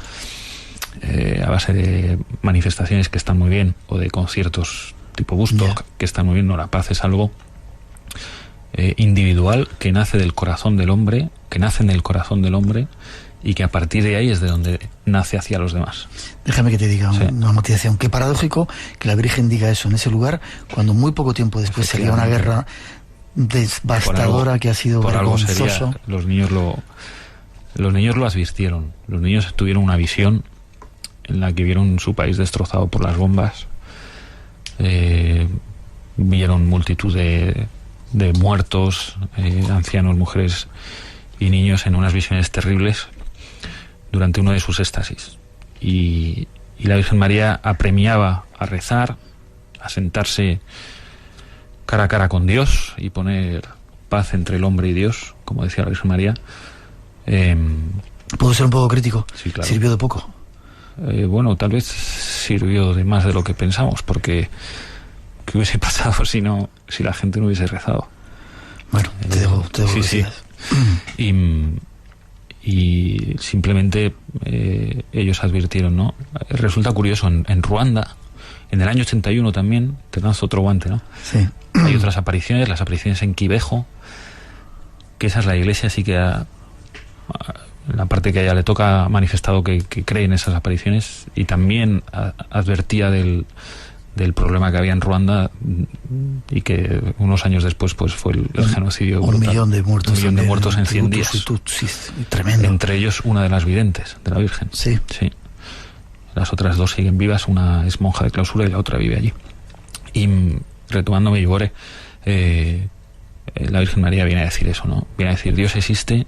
D: a base de manifestaciones que están muy bien, o de conciertos tipo Woodstock, que están muy bien. No, la paz es algo individual, que nace del corazón del hombre, que nace en el corazón del hombre, y que a partir de ahí es de donde nace hacia los demás.
A: Déjame que te diga una motivación. Qué paradójico que la Virgen diga eso en ese lugar, cuando muy poco tiempo después sería una guerra devastadora que ha sido vergonzoso.
D: Los niños lo advirtieron. Los niños tuvieron una visión en la que vieron su país destrozado por las bombas. Vieron multitud de muertos, ancianos, mujeres y niños, en unas visiones terribles durante uno de sus éxtasis. Y la Virgen María apremiaba a rezar, a sentarse cara a cara con Dios y poner paz entre el hombre y Dios, como decía la Virgen María.
A: ¿Puedo ser un poco crítico?
D: Sí, claro.
A: ¿Sirvió de poco?
D: Bueno, tal vez sirvió de más de lo que pensamos, porque ¿qué hubiese pasado si la gente no hubiese rezado?
A: Bueno, te debo
D: sí. Y simplemente ellos advirtieron, ¿no? Resulta curioso, en Ruanda, en el año 81 también, te lanzo otro guante, ¿no?
A: Sí.
D: Hay otras apariciones, las apariciones en Quibejo, que esa es la iglesia, sí que la parte que a ella le toca, ha manifestado que cree en esas apariciones, y también advertía del problema que había en Ruanda, y que unos años después pues fue el genocidio brutal.
A: 1 millón de muertos.
D: 1 millón de muertos en 100 días.
A: Tremendo.
D: Entre ellos una de las videntes de la Virgen.
A: Sí.
D: Las otras 2 siguen vivas, una es monja de clausura y la otra vive allí. Y retomando Medjugorje, la Virgen María viene a decir eso, ¿no? Viene a decir: Dios existe,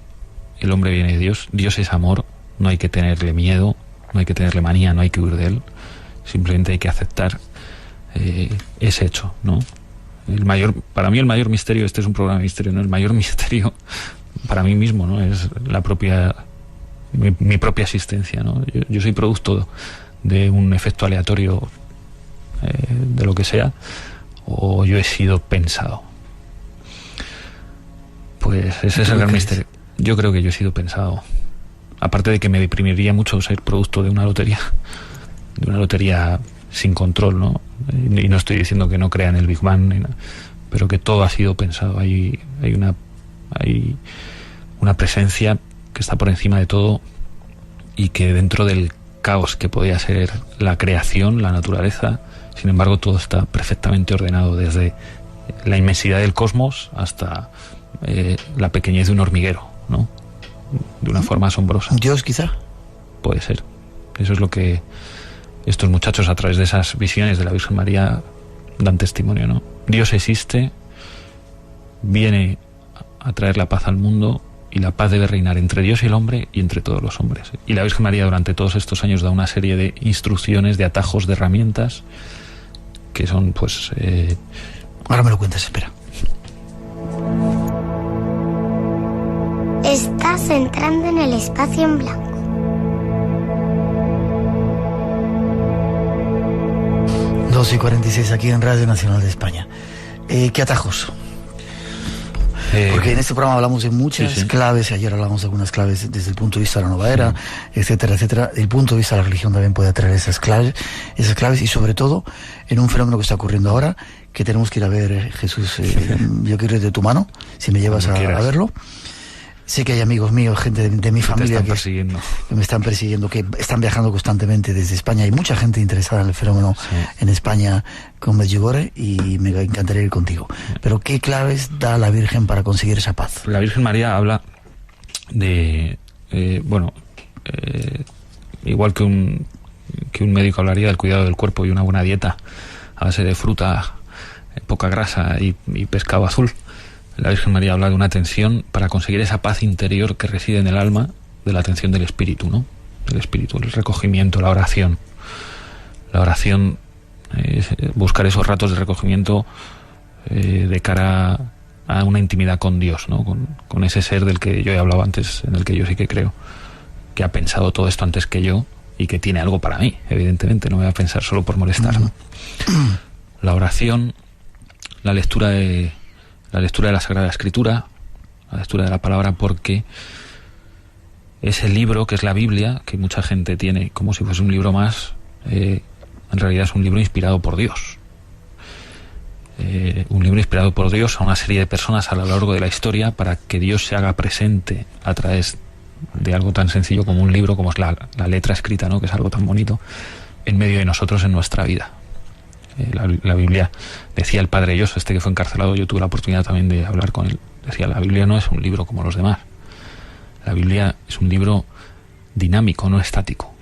D: el hombre viene de Dios, Dios es amor, no hay que tenerle miedo, no hay que tenerle manía, no hay que huir de él, simplemente hay que aceptar ese hecho, ¿no? Para mí el mayor misterio, este es un programa de misterio, ¿no? El mayor misterio para mí mismo, ¿no? Es mi propia existencia, ¿no? Yo soy producto de un efecto aleatorio, de lo que sea, o yo he sido pensado. Pues ese es el gran misterio. Yo creo que yo he sido pensado. Aparte de que me deprimiría mucho ser producto de una lotería sin control, ¿no? Y no estoy diciendo que no crea en el Big Bang, pero que todo ha sido pensado. Hay una presencia que está por encima de todo, y que dentro del caos que podía ser la creación, la naturaleza, sin embargo todo está perfectamente ordenado, desde la inmensidad del cosmos hasta la pequeñez de un hormiguero, ¿no? De una forma asombrosa.
A: ¿Dios, quizá?
D: Puede ser. Eso es lo que estos muchachos, a través de esas visiones de la Virgen María, dan testimonio, ¿no? Dios existe, viene a traer la paz al mundo, y la paz debe reinar entre Dios y el hombre y entre todos los hombres. Y la Virgen María durante todos estos años da una serie de instrucciones, de atajos, de herramientas que son, pues...
A: Ahora me lo cuentas, espera.
G: Estás entrando en el espacio en blanco.
A: Dos y 46 aquí en Radio Nacional de España. ¿Qué atajos? Porque en este programa hablamos de muchas claves, y ayer hablamos de algunas claves desde el punto de vista de la nueva era, etcétera, etcétera. El punto de vista de la religión también puede atraer esas claves, y sobre todo en un fenómeno que está ocurriendo ahora, que tenemos que ir a ver, Jesús. Yo quiero ir de tu mano, si me llevas a verlo. Sé que hay amigos míos, gente de mi familia que me están persiguiendo, que están viajando constantemente desde España. Hay mucha gente interesada en el fenómeno en España con Medjugorje y me encantaría ir contigo. Pero ¿qué claves da la Virgen para conseguir esa paz?
D: La Virgen María habla de, igual que un médico hablaría del cuidado del cuerpo y una buena dieta a base de fruta, poca grasa y pescado azul. La Virgen María habla de una atención para conseguir esa paz interior que reside en el alma, de la atención del espíritu, ¿no? El espíritu, el recogimiento, la oración. La oración es buscar esos ratos de recogimiento de cara a una intimidad con Dios, ¿no? Con ese ser del que yo he hablado antes, en el que yo sí que creo, que ha pensado todo esto antes que yo y que tiene algo para mí, evidentemente. No voy a pensar solo por molestar, ¿no? La oración, la lectura de la Sagrada Escritura, la lectura de la palabra, porque ese libro que es la Biblia, que mucha gente tiene como si fuese un libro más, en realidad es un libro inspirado por Dios. Un libro inspirado por Dios a una serie de personas a lo largo de la historia para que Dios se haga presente a través de algo tan sencillo como un libro, como es la letra escrita, ¿no? Que es algo tan bonito, en medio de nosotros en nuestra vida. La Biblia, decía el padre Yoso, que fue encarcelado, yo tuve la oportunidad también de hablar con él, decía, la Biblia no es un libro como los demás, la Biblia es un libro dinámico, no estático.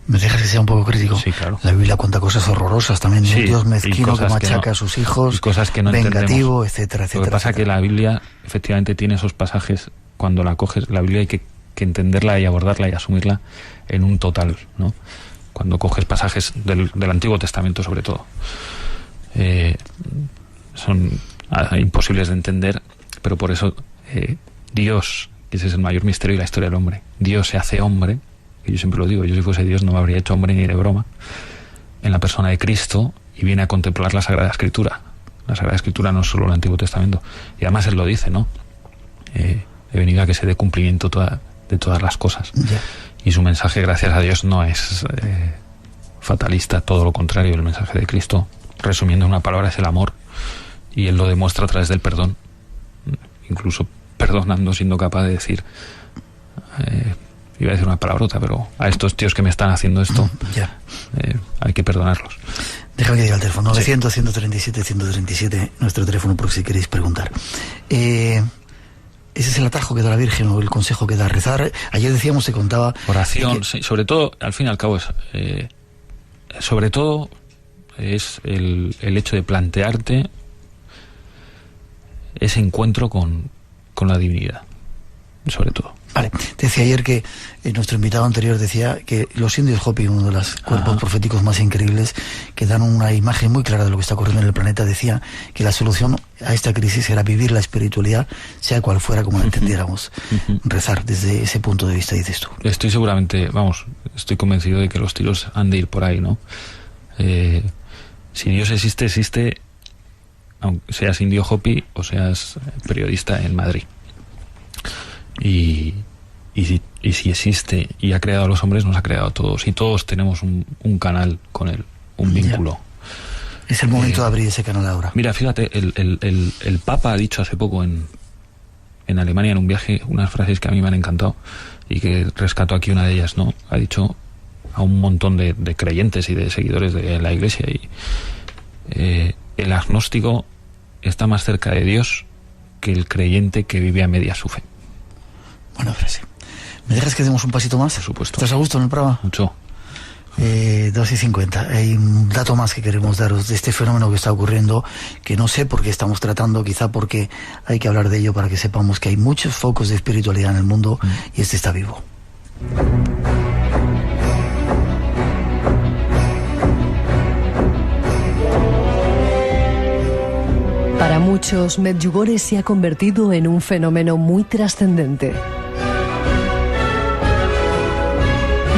A: ¿Me dejas que sea un poco crítico?
D: Sí, claro.
A: La Biblia cuenta cosas horrorosas también, de un Dios mezquino que machaca a sus hijos,
D: cosas que no
A: vengativo,
D: entendemos.
A: etcétera, etcétera.
D: Lo que pasa es que la Biblia efectivamente tiene esos pasajes, cuando la coges, la Biblia hay que entenderla y abordarla y asumirla en un total, ¿no? Cuando coges pasajes del Antiguo Testamento, sobre todo, son imposibles de entender, pero por eso Dios, que ese es el mayor misterio de la historia del hombre, Dios se hace hombre, y yo siempre lo digo, yo si fuese Dios no me habría hecho hombre ni de broma, en la persona de Cristo, y viene a contemplar la Sagrada Escritura. La Sagrada Escritura no es solo el Antiguo Testamento, y además él lo dice, ¿no? He venido a que se dé cumplimiento de todas las cosas.
A: Yeah.
D: Y su mensaje, gracias a Dios, no es fatalista, todo lo contrario. El mensaje de Cristo, resumiendo en una palabra, es el amor, y él lo demuestra a través del perdón, incluso perdonando, siendo capaz de decir, iba a decir una palabrota, pero a estos tíos que me están haciendo esto, hay que perdonarlos.
A: Déjame que diga el teléfono, 900-137-137, nuestro teléfono por si queréis preguntar. Ese es el atajo que da la Virgen, o el consejo que da, rezar. Ayer decíamos, se contaba...
D: Oración, sí, sobre todo, al fin y al cabo, sobre todo es el hecho de plantearte ese encuentro con la divinidad, sobre todo.
A: Vale, te decía ayer que nuestro invitado anterior decía que los indios Hopi, uno de los cuerpos proféticos más increíbles, que dan una imagen muy clara de lo que está ocurriendo en el planeta, decía que la solución a esta crisis era vivir la espiritualidad, sea cual fuera, como la entendiéramos. Rezar desde ese punto de vista, dices tú.
D: Estoy estoy convencido de que los tiros han de ir por ahí, ¿no? Si Dios existe, aunque seas indio Hopi o seas periodista en Madrid. Y si existe y ha creado a los hombres, nos ha creado a todos, y todos tenemos un canal con él, un vínculo.
A: Es el momento de abrir ese canal ahora.
D: Mira, fíjate, el Papa ha dicho hace poco en Alemania, en un viaje, unas frases que a mí me han encantado y que rescato aquí una de ellas, ¿no? Ha dicho a un montón de creyentes y de seguidores de la Iglesia, y el agnóstico está más cerca de Dios que el creyente que vive a media su fe.
A: Buena frase. ¿Me dejas que demos un pasito más?
D: Por supuesto.
A: ¿Estás a gusto en el programa?
D: Mucho.
A: 2:50. Hay un dato más que queremos daros de este fenómeno que está ocurriendo, que no sé por qué estamos tratando, quizá porque hay que hablar de ello para que sepamos que hay muchos focos de espiritualidad en el mundo y este está vivo.
C: Para muchos, Medjugorje se ha convertido en un fenómeno muy trascendente.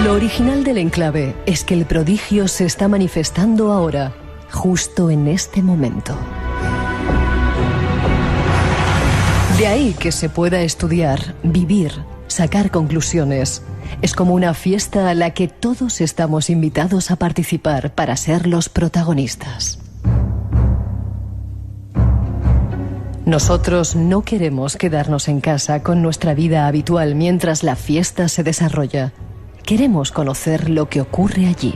C: Lo original del enclave es que el prodigio se está manifestando ahora, justo en este momento. De ahí que se pueda estudiar, vivir, sacar conclusiones. Es como una fiesta a la que todos estamos invitados a participar para ser los protagonistas. Nosotros no queremos quedarnos en casa con nuestra vida habitual mientras la fiesta se desarrolla. Queremos conocer lo que ocurre allí.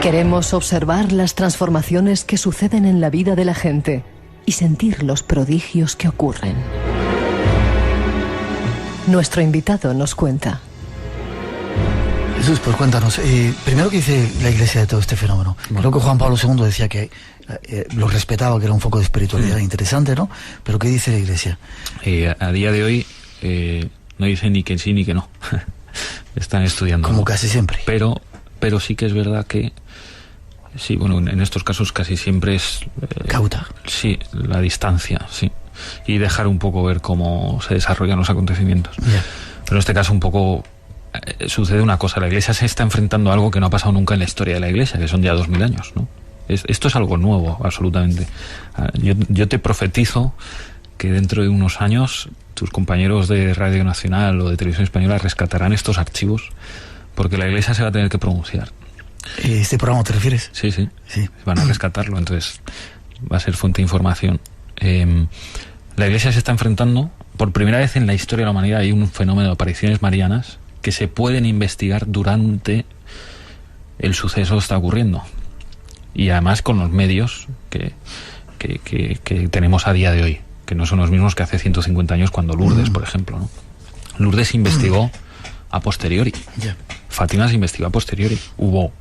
C: Queremos observar las transformaciones que suceden en la vida de la gente y sentir los prodigios que ocurren. Nuestro invitado nos cuenta.
A: Jesús, pues cuéntanos, primero, ¿qué dice la Iglesia de todo este fenómeno? Creo que Juan Pablo II decía que lo respetaba, que era un foco de espiritualidad interesante, ¿no? Pero ¿qué dice la Iglesia?
D: A día de hoy no dice ni que sí ni que no. Están estudiando.
A: Como casi siempre.
D: Pero sí que es verdad que, sí, bueno, en estos casos casi siempre es...
A: cauta.
D: Sí, la distancia, sí. Y dejar un poco ver cómo se desarrollan los acontecimientos.
A: Yeah.
D: Pero en este caso un poco... sucede una cosa, la Iglesia se está enfrentando a algo que no ha pasado nunca en la historia de la Iglesia, que son ya 2000 años, ¿no? Esto es algo nuevo, absolutamente. Yo te profetizo que dentro de unos años tus compañeros de Radio Nacional o de Televisión Española rescatarán estos archivos, porque la Iglesia se va a tener que pronunciar.
A: ¿Este programa te refieres?
D: Sí. Van a rescatarlo, entonces va a ser fuente de información. La Iglesia se está enfrentando, por primera vez en la historia de la humanidad, hay un fenómeno de apariciones marianas que se pueden investigar durante el suceso que está ocurriendo, y además con los medios que tenemos a día de hoy, que no son los mismos que hace 150 años cuando Lourdes, por ejemplo, ¿no? Lourdes investigó a posteriori.
A: Yeah.
D: Fátima se investigó a posteriori. Hubo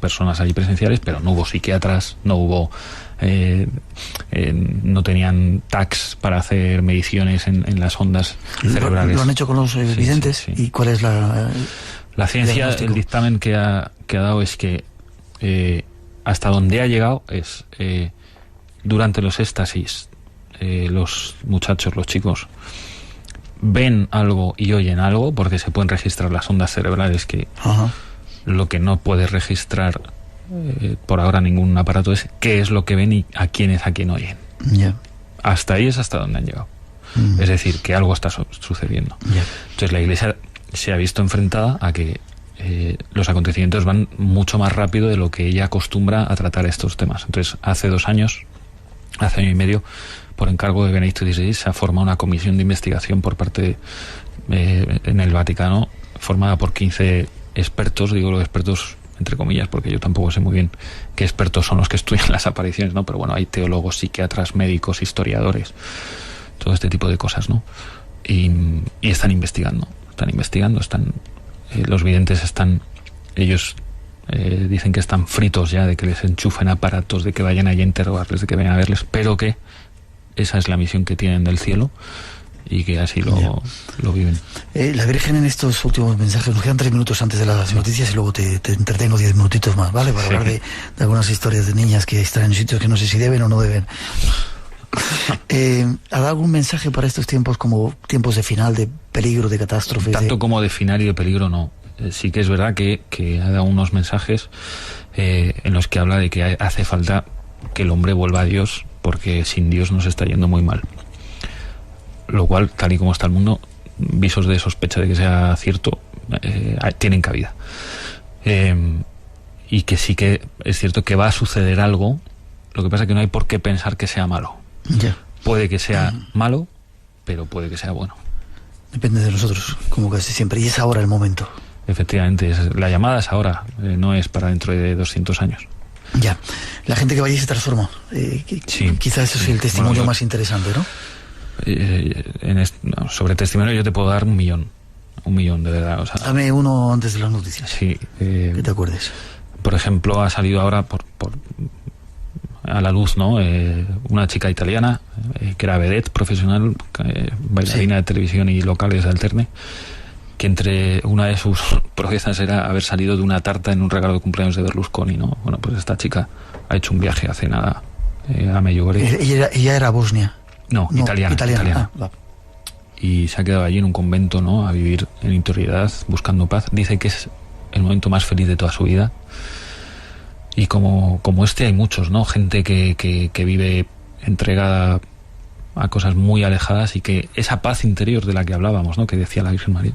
D: personas allí presenciales, pero no hubo psiquiatras, no hubo no tenían tags para hacer mediciones en las ondas cerebrales.
A: ¿Lo han hecho con los videntes?
D: Sí.
A: ¿Y cuál es la
D: ciencia? El dictamen que ha dado es que hasta donde ha llegado es durante los éxtasis los muchachos, los chicos ven algo y oyen algo, porque se pueden registrar las ondas cerebrales, que lo que no puede registrar por ahora ningún aparato es qué es lo que ven y a quién oyen.
A: Yeah.
D: Hasta ahí es hasta donde han llegado. Es decir, que algo está sucediendo.
A: Yeah.
D: Entonces la Iglesia se ha visto enfrentada a que los acontecimientos van mucho más rápido de lo que ella acostumbra a tratar estos temas. Entonces hace 2 años, hace año y medio, por encargo de Benedicto XVI, se ha formado una comisión de investigación por parte en el Vaticano, formada por 15 expertos, digo los expertos entre comillas, porque yo tampoco sé muy bien qué expertos son los que estudian las apariciones, ¿no? Pero bueno, hay teólogos, psiquiatras, médicos, historiadores, todo este tipo de cosas, ¿no? Y están investigando, los videntes ellos dicen que están fritos ya de que les enchufen aparatos, de que vayan allí a interrogarles, de que vayan a verles, pero que esa es la misión que tienen del cielo y que así lo viven.
A: La Virgen, en estos últimos mensajes, nos quedan 3 minutos antes de las noticias y luego te entretengo 10 minutitos más, ¿vale? Para hablar de algunas historias de niñas que están en sitios que no sé si deben o no deben. ¿Ha dado algún mensaje para estos tiempos, como tiempos de final, de peligro, de catástrofe?
D: Tanto como de final y de peligro, no. Sí que es verdad que ha dado unos mensajes en los que habla de que hace falta que el hombre vuelva a Dios, porque sin Dios nos está yendo muy mal. Lo cual, tal y como está el mundo, visos de sospecha de que sea cierto, tienen cabida. Y que sí que es cierto que va a suceder algo, lo que pasa es que no hay por qué pensar que sea malo.
A: Yeah.
D: Puede que sea malo, pero puede que sea bueno.
A: Depende de nosotros, como casi siempre, y es ahora el momento.
D: Efectivamente, la llamada es ahora, no es para dentro de 200 años.
A: Ya, la gente que vaya y se transforma.
D: Sí.
A: Quizás eso es el testimonio más interesante, ¿no?
D: Sobre testimonio yo te puedo dar 1 millón, de verdad. O sea,
A: dame uno antes de las noticias.
D: Sí.
A: Que te acuerdes.
D: Por ejemplo, ha salido ahora a la luz, ¿no? Una chica italiana que era vedette profesional, bailarina de televisión y locales de alterne, que entre una de sus proezas era haber salido de una tarta en un regalo de cumpleaños de Berlusconi, ¿no? Bueno, pues esta chica ha hecho un viaje hace nada a Medjugorje.
A: Ella era bosnia.
D: No, italiana.
A: Va.
D: Y se ha quedado allí en un convento, ¿no? A vivir en interioridad, buscando paz. Dice que es el momento más feliz de toda su vida. Y como hay muchos, ¿no? Gente que vive entregada a cosas muy alejadas y que esa paz interior de la que hablábamos, ¿no? Que decía la Virgen María,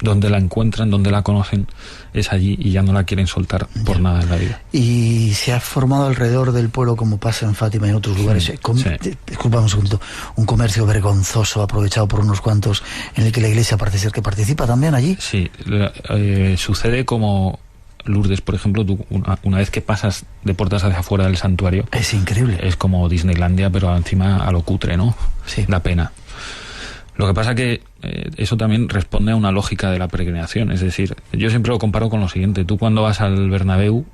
D: donde la encuentran, donde la conocen, es allí y ya no la quieren soltar por nada en la vida.
A: Y se ha formado alrededor del pueblo, como pasa en Fátima y en otros lugares,
D: Sí.
A: disculpame un segundito, un comercio vergonzoso aprovechado por unos cuantos, en el que la Iglesia parece ser que participa también allí.
D: Sí, sucede como Lourdes, por ejemplo, tú una vez que pasas de puertas hacia afuera del santuario,
A: Es increíble.
D: es como Disneylandia, pero encima a lo cutre, ¿no?
A: Sí.
D: Da pena. Lo que pasa que eso también responde a una lógica de la peregrinación. Es decir, yo siempre lo comparo con lo siguiente. Tú cuando vas al Bernabéu,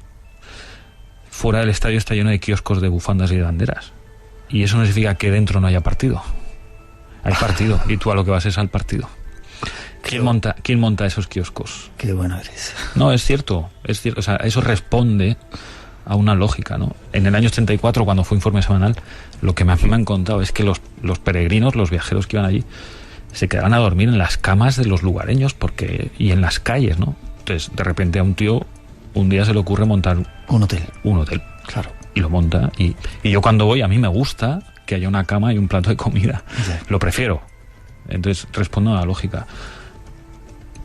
D: fuera del estadio está lleno de kioscos de bufandas y de banderas. Y eso no significa que dentro no haya partido. Hay partido y tú a lo que vas es al partido. ¿Quién monta esos kioscos?
A: Qué bueno eres.
D: No, es cierto. O sea, eso responde a una lógica, ¿no? En el año 84, cuando fue informe semanal, lo que me han contado es que los peregrinos, los viajeros que iban allí, se quedaban a dormir en las camas de los lugareños y en las calles, ¿no? Entonces, de repente a un tío, un día se le ocurre montar
A: Un hotel.
D: Claro. Y lo monta. Y yo cuando voy, a mí me gusta que haya una cama y un plato de comida.
A: Sí.
D: Lo prefiero. Entonces, respondo a la lógica.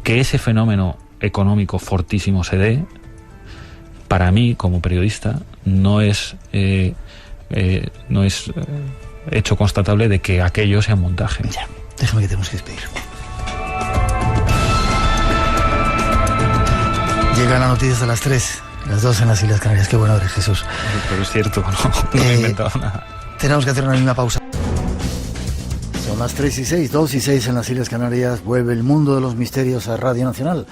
D: Que ese fenómeno económico fortísimo se dé, para mí, como periodista, no es hecho constatable de que aquello sea un montaje.
A: Ya, déjame que tenemos que despedir. Llegan las noticias a las 3, las 2 en las Islas Canarias. Qué bueno eres, Jesús.
D: Pero es cierto, no me he inventado nada.
A: Tenemos que hacer una misma pausa. Son las 3:06, 2:06 en las Islas Canarias. Vuelve el mundo de los misterios a Radio Nacional.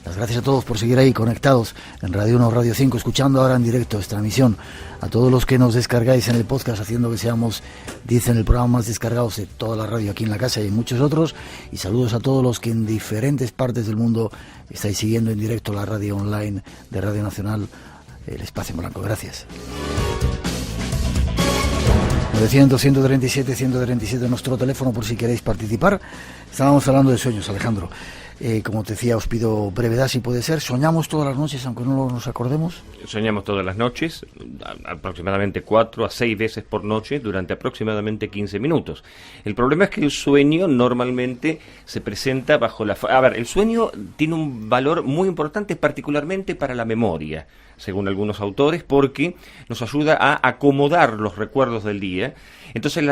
A: Las gracias a todos por seguir ahí conectados en Radio 1, Radio 5, escuchando ahora en directo esta emisión. A todos los que nos descargáis en el podcast, haciendo que seamos, dicen, el programa más descargados de toda la radio aquí en la casa y en muchos otros. Y saludos a todos los que en diferentes partes del mundo estáis siguiendo en directo la radio online de Radio Nacional, el Espacio en Blanco. Gracias. 900-137-137 nuestro teléfono por si queréis participar. Estábamos hablando de sueños, Alejandro. Como te decía, os pido brevedad si puede ser. ¿Soñamos todas las noches aunque no nos acordemos?
H: Soñamos todas las noches, aproximadamente 4 a 6 veces por noche durante aproximadamente 15 minutos. El problema es que el sueño normalmente se presenta bajo la... A ver, el sueño tiene un valor muy importante particularmente para la memoria, según algunos autores, porque nos ayuda a acomodar los recuerdos del día. Entonces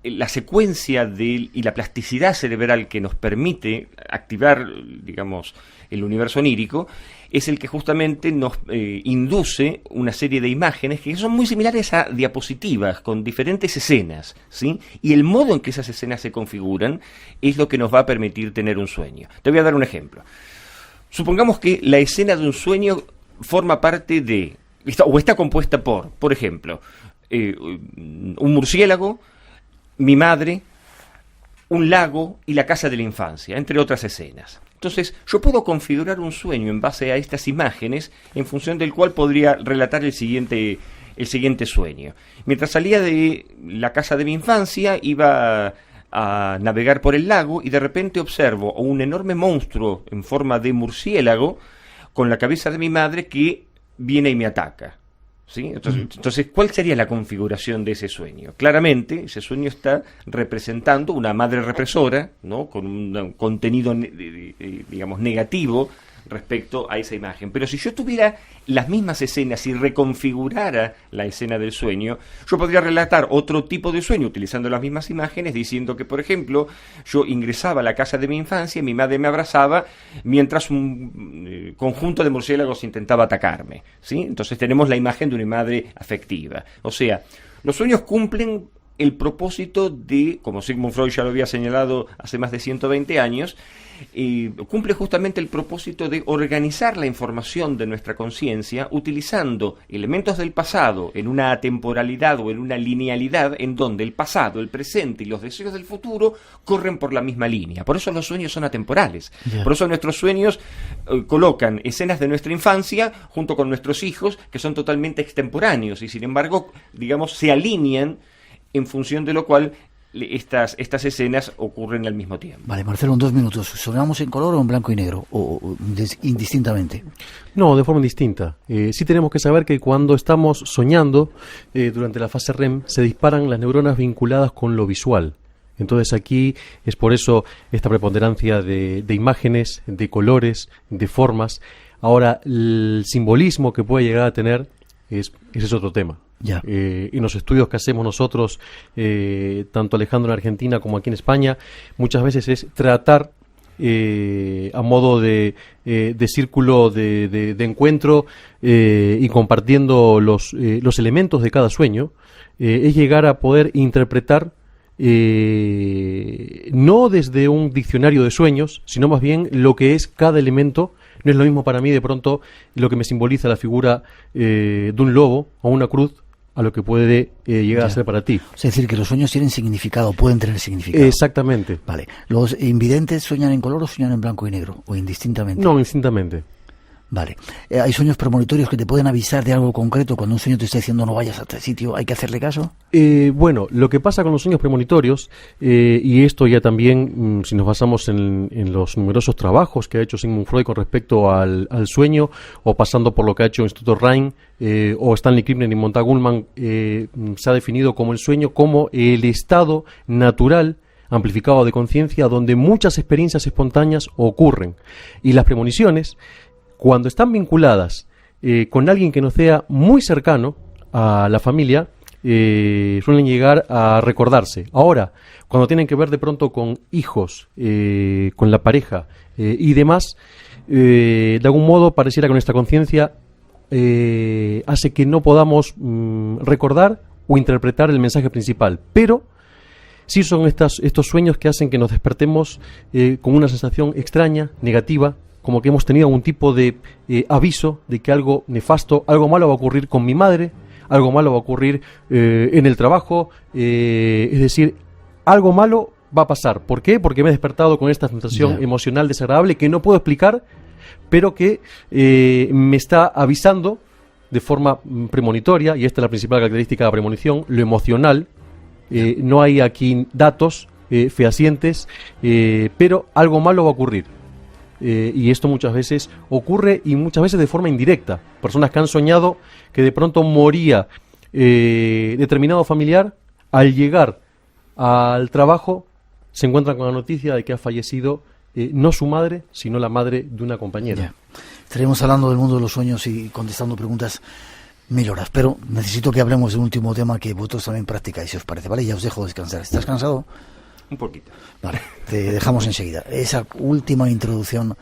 H: la secuencia y la plasticidad cerebral que nos permite activar, digamos, el universo onírico, es el que justamente nos induce una serie de imágenes que son muy similares a diapositivas con diferentes escenas, ¿sí? Y el modo en que esas escenas se configuran es lo que nos va a permitir tener un sueño. Te voy a dar un ejemplo. Supongamos que la escena de un sueño forma parte de, o está compuesta por ejemplo, un murciélago, mi madre, un lago y la casa de la infancia, entre otras escenas. Entonces, yo puedo configurar un sueño en base a estas imágenes, en función del cual podría relatar el siguiente sueño. Mientras salía de la casa de mi infancia, iba a navegar por el lago y de repente observo un enorme monstruo en forma de murciélago con la cabeza de mi madre que viene y me ataca. ¿Sí? Entonces, ¿cuál sería la configuración de ese sueño? Claramente, ese sueño está representando una madre represora, ¿no? Con un contenido, digamos, negativo respecto a esa imagen. Pero si yo tuviera las mismas escenas y reconfigurara la escena del sueño, yo podría relatar otro tipo de sueño utilizando las mismas imágenes, diciendo que, por ejemplo, yo ingresaba a la casa de mi infancia y mi madre me abrazaba mientras un conjunto de murciélagos intentaba atacarme, ¿sí? Entonces tenemos la imagen de una madre afectiva. O sea, los sueños cumplen el propósito de, como Sigmund Freud ya lo había señalado hace más de 120 años, cumple justamente el propósito de organizar la información de nuestra conciencia utilizando elementos del pasado en una atemporalidad o en una linealidad en donde el pasado, el presente y los deseos del futuro corren por la misma línea. Por eso los sueños son atemporales. Yeah. Por eso nuestros sueños colocan escenas de nuestra infancia junto con nuestros hijos que son totalmente extemporáneos y sin embargo, digamos, se alinean en función de lo cual estas escenas ocurren al mismo tiempo.
A: Vale, Marcelo, en 2 minutos. ¿Sonamos en color o en blanco y negro? ¿O indistintamente?
I: No, de forma indistinta. Sí tenemos que saber que cuando estamos soñando, durante la fase REM, se disparan las neuronas vinculadas con lo visual. Entonces aquí es por eso esta preponderancia de imágenes, de colores, de formas. Ahora, el simbolismo que puede llegar a tener ese es otro tema.
A: Ya.
I: En los estudios que hacemos nosotros, tanto Alejandro en Argentina como aquí en España, muchas veces es tratar a modo de círculo de encuentro y compartiendo los elementos de cada sueño, es llegar a poder interpretar no desde un diccionario de sueños, sino más bien lo que es cada elemento. No es lo mismo para mí de pronto lo que me simboliza la figura de un lobo o una cruz a lo que puede llegar a ser para ti.
A: Es decir, que los sueños tienen significado, pueden tener significado.
I: Exactamente.
A: Vale. ¿Los invidentes sueñan en color o sueñan en blanco y negro? ¿O indistintamente?
I: No, indistintamente.
A: Vale. ¿Hay sueños premonitorios que te pueden avisar de algo concreto cuando un sueño te está diciendo no vayas a este sitio? ¿Hay que hacerle caso?
I: Bueno, lo que pasa con los sueños premonitorios, y esto ya también, si nos basamos en los numerosos trabajos que ha hecho Sigmund Freud con respecto al sueño, o pasando por lo que ha hecho el Instituto Rhein, o Stanley Krippner y Montague Ullman, se ha definido como el sueño como el estado natural amplificado de conciencia donde muchas experiencias espontáneas ocurren. Y las premoniciones, cuando están vinculadas con alguien que no sea muy cercano a la familia, suelen llegar a recordarse. Ahora, cuando tienen que ver de pronto con hijos, con la pareja y demás, de algún modo pareciera que nuestra conciencia hace que no podamos recordar o interpretar el mensaje principal. Pero sí son estos sueños que hacen que nos despertemos con una sensación extraña, negativa, como que hemos tenido algún tipo de aviso de que algo nefasto, algo malo va a ocurrir con mi madre, algo malo va a ocurrir en el trabajo, es decir, algo malo va a pasar. ¿Por qué? Porque me he despertado con esta sensación emocional desagradable que no puedo explicar, pero que me está avisando de forma premonitoria, y esta es la principal característica de la premonición, lo emocional. No hay aquí datos fehacientes, pero algo malo va a ocurrir. Y esto muchas veces ocurre, y muchas veces de forma indirecta. Personas que han soñado que de pronto moría determinado familiar, al llegar al trabajo se encuentran con la noticia de que ha fallecido no su madre, sino la madre de una compañera.
A: Ya. Estaremos hablando del mundo de los sueños y contestando preguntas 1000 horas, pero necesito que hablemos de un último tema que vosotros también practicáis, si os parece, ¿vale? Ya os dejo descansar. ¿Estás cansado?
H: Un poquito.
A: Vale, te dejamos enseguida. Esa última introducción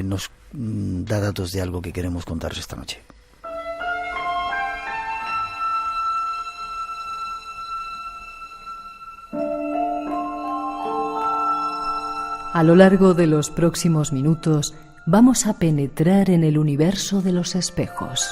A: nos da datos de algo que queremos contaros esta noche.
C: A lo largo de los próximos minutos vamos a penetrar en el universo de los espejos.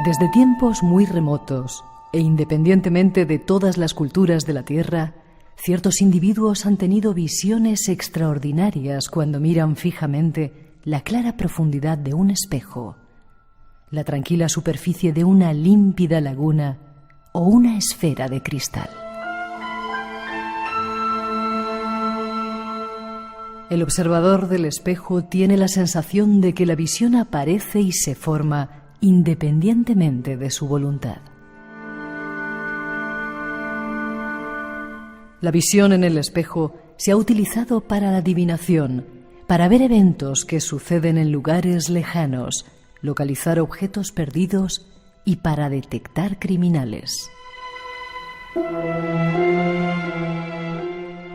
C: Desde tiempos muy remotos, e independientemente de todas las culturas de la Tierra, ciertos individuos han tenido visiones extraordinarias cuando miran fijamente la clara profundidad de un espejo, la tranquila superficie de una límpida laguna o una esfera de cristal. El observador del espejo tiene la sensación de que la visión aparece y se forma independientemente de su voluntad. La visión en el espejo se ha utilizado para la adivinación, para ver eventos que suceden en lugares lejanos, localizar objetos perdidos y para detectar criminales.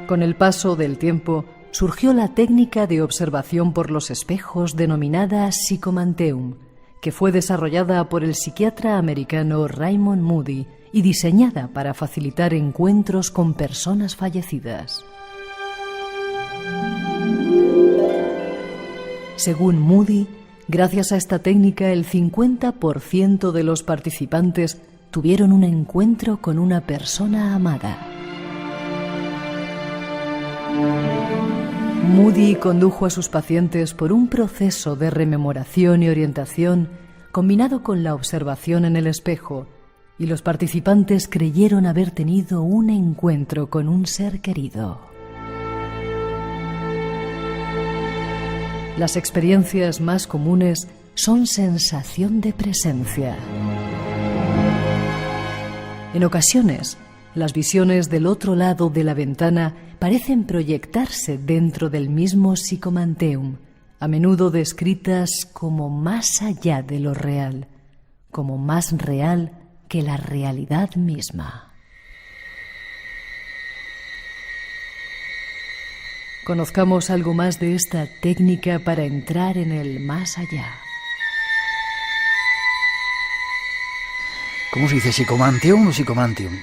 C: Con el paso del tiempo, surgió la técnica de observación por los espejos denominada Psychomanteum, que fue desarrollada por el psiquiatra americano Raymond Moody y diseñada para facilitar encuentros con personas fallecidas. Según Moody, gracias a esta técnica el 50% de los participantes tuvieron un encuentro con una persona amada. Moody condujo a sus pacientes por un proceso de rememoración y orientación combinado con la observación en el espejo, y los participantes creyeron haber tenido un encuentro con un ser querido. Las experiencias más comunes son sensación de presencia, En ocasiones, las visiones del otro lado de la ventana parecen proyectarse dentro del mismo Psychomanteum, a menudo descritas como más allá de lo real, como más real que la realidad misma. Conozcamos algo más de esta técnica para entrar en el más allá.
A: ¿Cómo se dice? ¿Psychomanteum o Psychomanteum?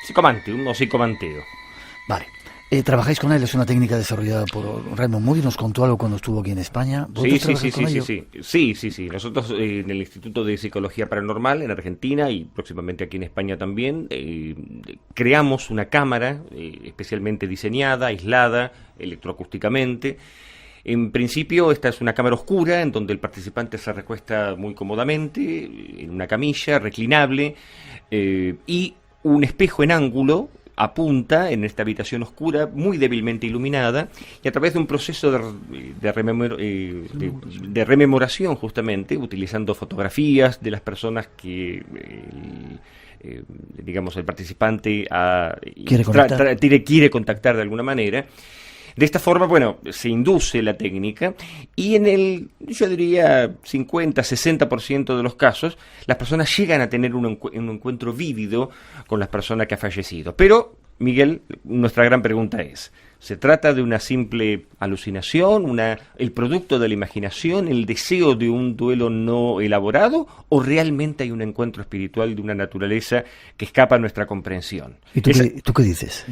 H: Psychomanteum o psicomanteo.
A: Vale. ¿Trabajáis con él? Es una técnica desarrollada por Raymond Moody. Nos contó algo cuando estuvo aquí en España.
H: Sí. Nosotros en el Instituto de Psicología Paranormal en Argentina y próximamente aquí en España también creamos una cámara especialmente diseñada, aislada, electroacústicamente. En principio esta es una cámara oscura en donde el participante se recuesta muy cómodamente en una camilla reclinable y un espejo en ángulo apunta en esta habitación oscura, muy débilmente iluminada, y a través de un proceso de rememoración, justamente, utilizando fotografías de las personas que, digamos, el participante quiere contactar de alguna manera. De esta forma, bueno, se induce la técnica y en el, yo diría, 50-60% de los casos, las personas llegan a tener un encuentro vívido con la persona que ha fallecido. Pero, Miguel, nuestra gran pregunta es, ¿se trata de una simple alucinación, el producto de la imaginación, el deseo de un duelo no elaborado, o realmente hay un encuentro espiritual de una naturaleza que escapa a nuestra comprensión?
A: ¿Y tú qué dices?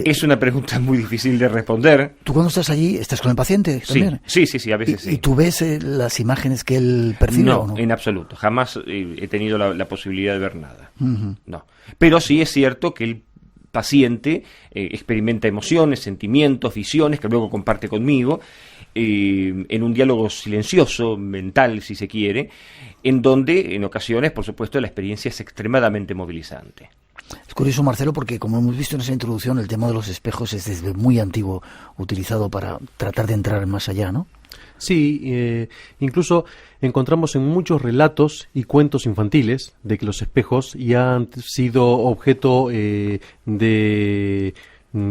H: Es una pregunta muy difícil de responder.
A: ¿Tú cuando estás allí, estás con el paciente también?
H: Sí, a veces sí.
A: ¿Y tú ves las imágenes que él percibe o no?
H: En absoluto. Jamás he tenido la posibilidad de ver nada. Uh-huh. No. Pero sí es cierto que el paciente experimenta emociones, sentimientos, visiones que luego comparte conmigo en un diálogo silencioso, mental si se quiere, en donde en ocasiones, por supuesto, la experiencia es extremadamente movilizante.
A: Es curioso, Marcelo, porque como hemos visto en esa introducción, el tema de los espejos es desde muy antiguo utilizado para tratar de entrar más allá, ¿no?
I: Sí, incluso encontramos en muchos relatos y cuentos infantiles de que los espejos ya han sido objeto de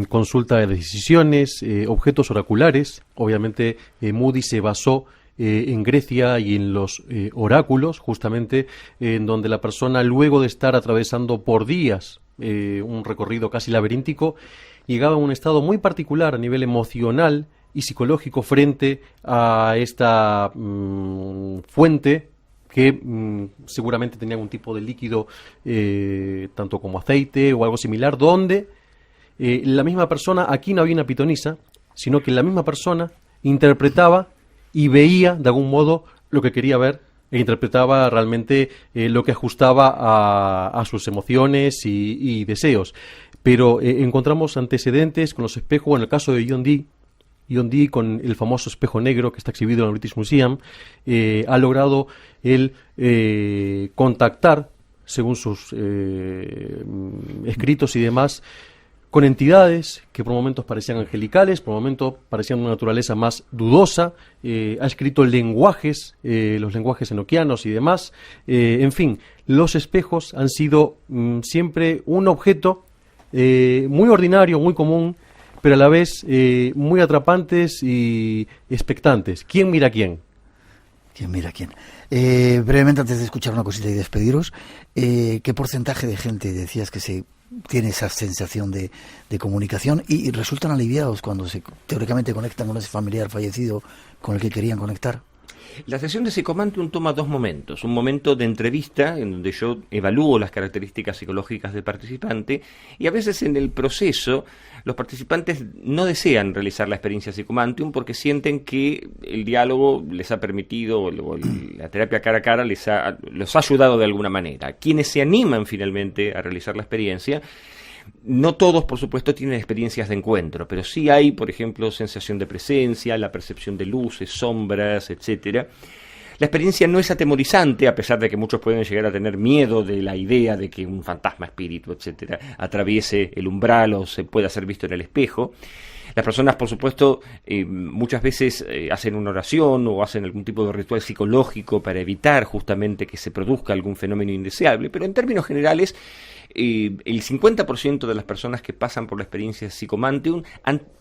I: consulta de decisiones, objetos oraculares. Obviamente Moody se basó en Grecia y en los oráculos, justamente en donde la persona, luego de estar atravesando por días un recorrido casi laberíntico, llegaba a un estado muy particular a nivel emocional y psicológico frente a esta fuente que seguramente tenía algún tipo de líquido, tanto como aceite o algo similar, donde la misma persona, aquí no había una pitonisa, sino que la misma persona interpretaba y veía de algún modo lo que quería ver e interpretaba realmente lo que ajustaba a sus emociones y deseos. Pero encontramos antecedentes con los espejos, en el caso de John Dee, con el famoso espejo negro que está exhibido en el British Museum, ha logrado él contactar, según sus escritos y demás, con entidades que por momentos parecían angelicales, por momentos parecían de una naturaleza más dudosa. Ha escrito lenguajes, los lenguajes enoquianos y demás. En fin, los espejos han sido siempre un objeto muy ordinario, muy común, pero a la vez muy atrapantes y expectantes. ¿Quién mira a quién?
A: ¿Quién mira a quién? Brevemente, antes de escuchar una cosita y despediros, ¿qué porcentaje de gente decías que tiene esa sensación de comunicación y resultan aliviados cuando teóricamente conectan con ese familiar fallecido con el que querían conectar?
H: La sesión de Psychomanteum toma dos momentos. Un momento de entrevista, en donde yo evalúo las características psicológicas del participante, y a veces en el proceso los participantes no desean realizar la experiencia Psychomanteum porque sienten que el diálogo les ha permitido, o la terapia cara a cara los ha ayudado de alguna manera. Quienes se animan finalmente a realizar la experiencia, no todos, por supuesto, tienen experiencias de encuentro, pero sí hay, por ejemplo, sensación de presencia, la percepción de luces, sombras, etcétera. La experiencia no es atemorizante, a pesar de que muchos pueden llegar a tener miedo de la idea de que un fantasma, espíritu, etcétera, atraviese el umbral o se pueda ser visto en el espejo. Las personas, por supuesto, muchas veces hacen una oración o hacen algún tipo de ritual psicológico para evitar justamente que se produzca algún fenómeno indeseable, pero en términos generales el 50% de las personas que pasan por la experiencia Psychomanteum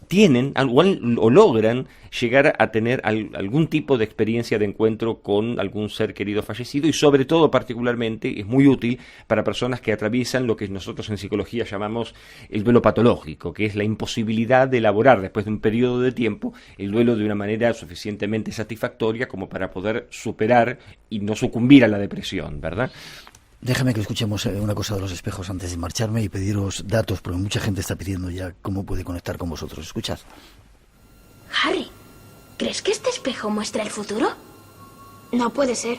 H: tienen o logran llegar a tener algún tipo de experiencia de encuentro con algún ser querido fallecido, y sobre todo particularmente es muy útil para personas que atraviesan lo que nosotros en psicología llamamos el duelo patológico, que es la imposibilidad de elaborar después de un periodo de tiempo el duelo de una manera suficientemente satisfactoria como para poder superar y no sucumbir a la depresión, ¿verdad?
A: Déjame que escuchemos una cosa de los espejos antes de marcharme y pediros datos, porque mucha gente está pidiendo ya cómo puede conectar con vosotros. Escuchad.
G: Harry, ¿crees que este espejo muestra el futuro? No puede ser.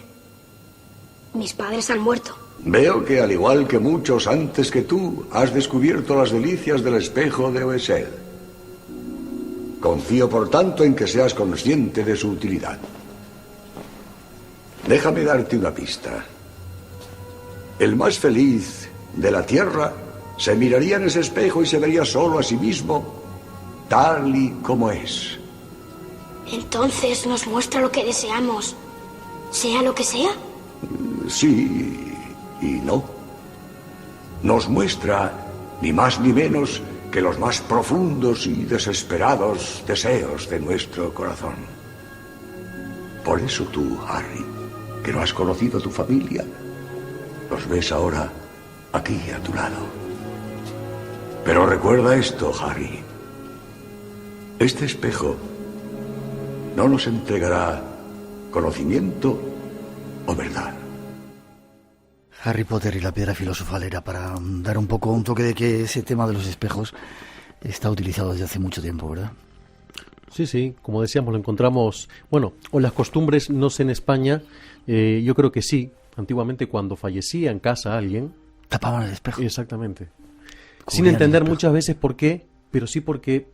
G: Mis padres han muerto.
J: Veo que, al igual que muchos antes que tú, has descubierto las delicias del espejo de Oesel. Confío, por tanto, en que seas consciente de su utilidad. Déjame darte una pista. El más feliz de la Tierra se miraría en ese espejo y se vería solo a sí mismo, tal y como es.
G: Entonces nos muestra lo que deseamos, sea lo que sea.
J: Sí y no. Nos muestra ni más ni menos que los más profundos y desesperados deseos de nuestro corazón. Por eso tú, Harry, que no has conocido a tu familia, los ves ahora aquí a tu lado. Pero recuerda esto, Harry. Este espejo no nos entregará conocimiento o verdad.
A: Harry Potter y la piedra filosofal era para dar un toque de que ese tema de los espejos está utilizado desde hace mucho tiempo, ¿verdad?
I: Sí, como decíamos, lo encontramos, bueno, o las costumbres, no sé en España, yo creo que sí. Antiguamente, cuando fallecía en casa alguien,
A: tapaban el espejo.
I: Exactamente. Sin entender muchas veces por qué, pero sí porque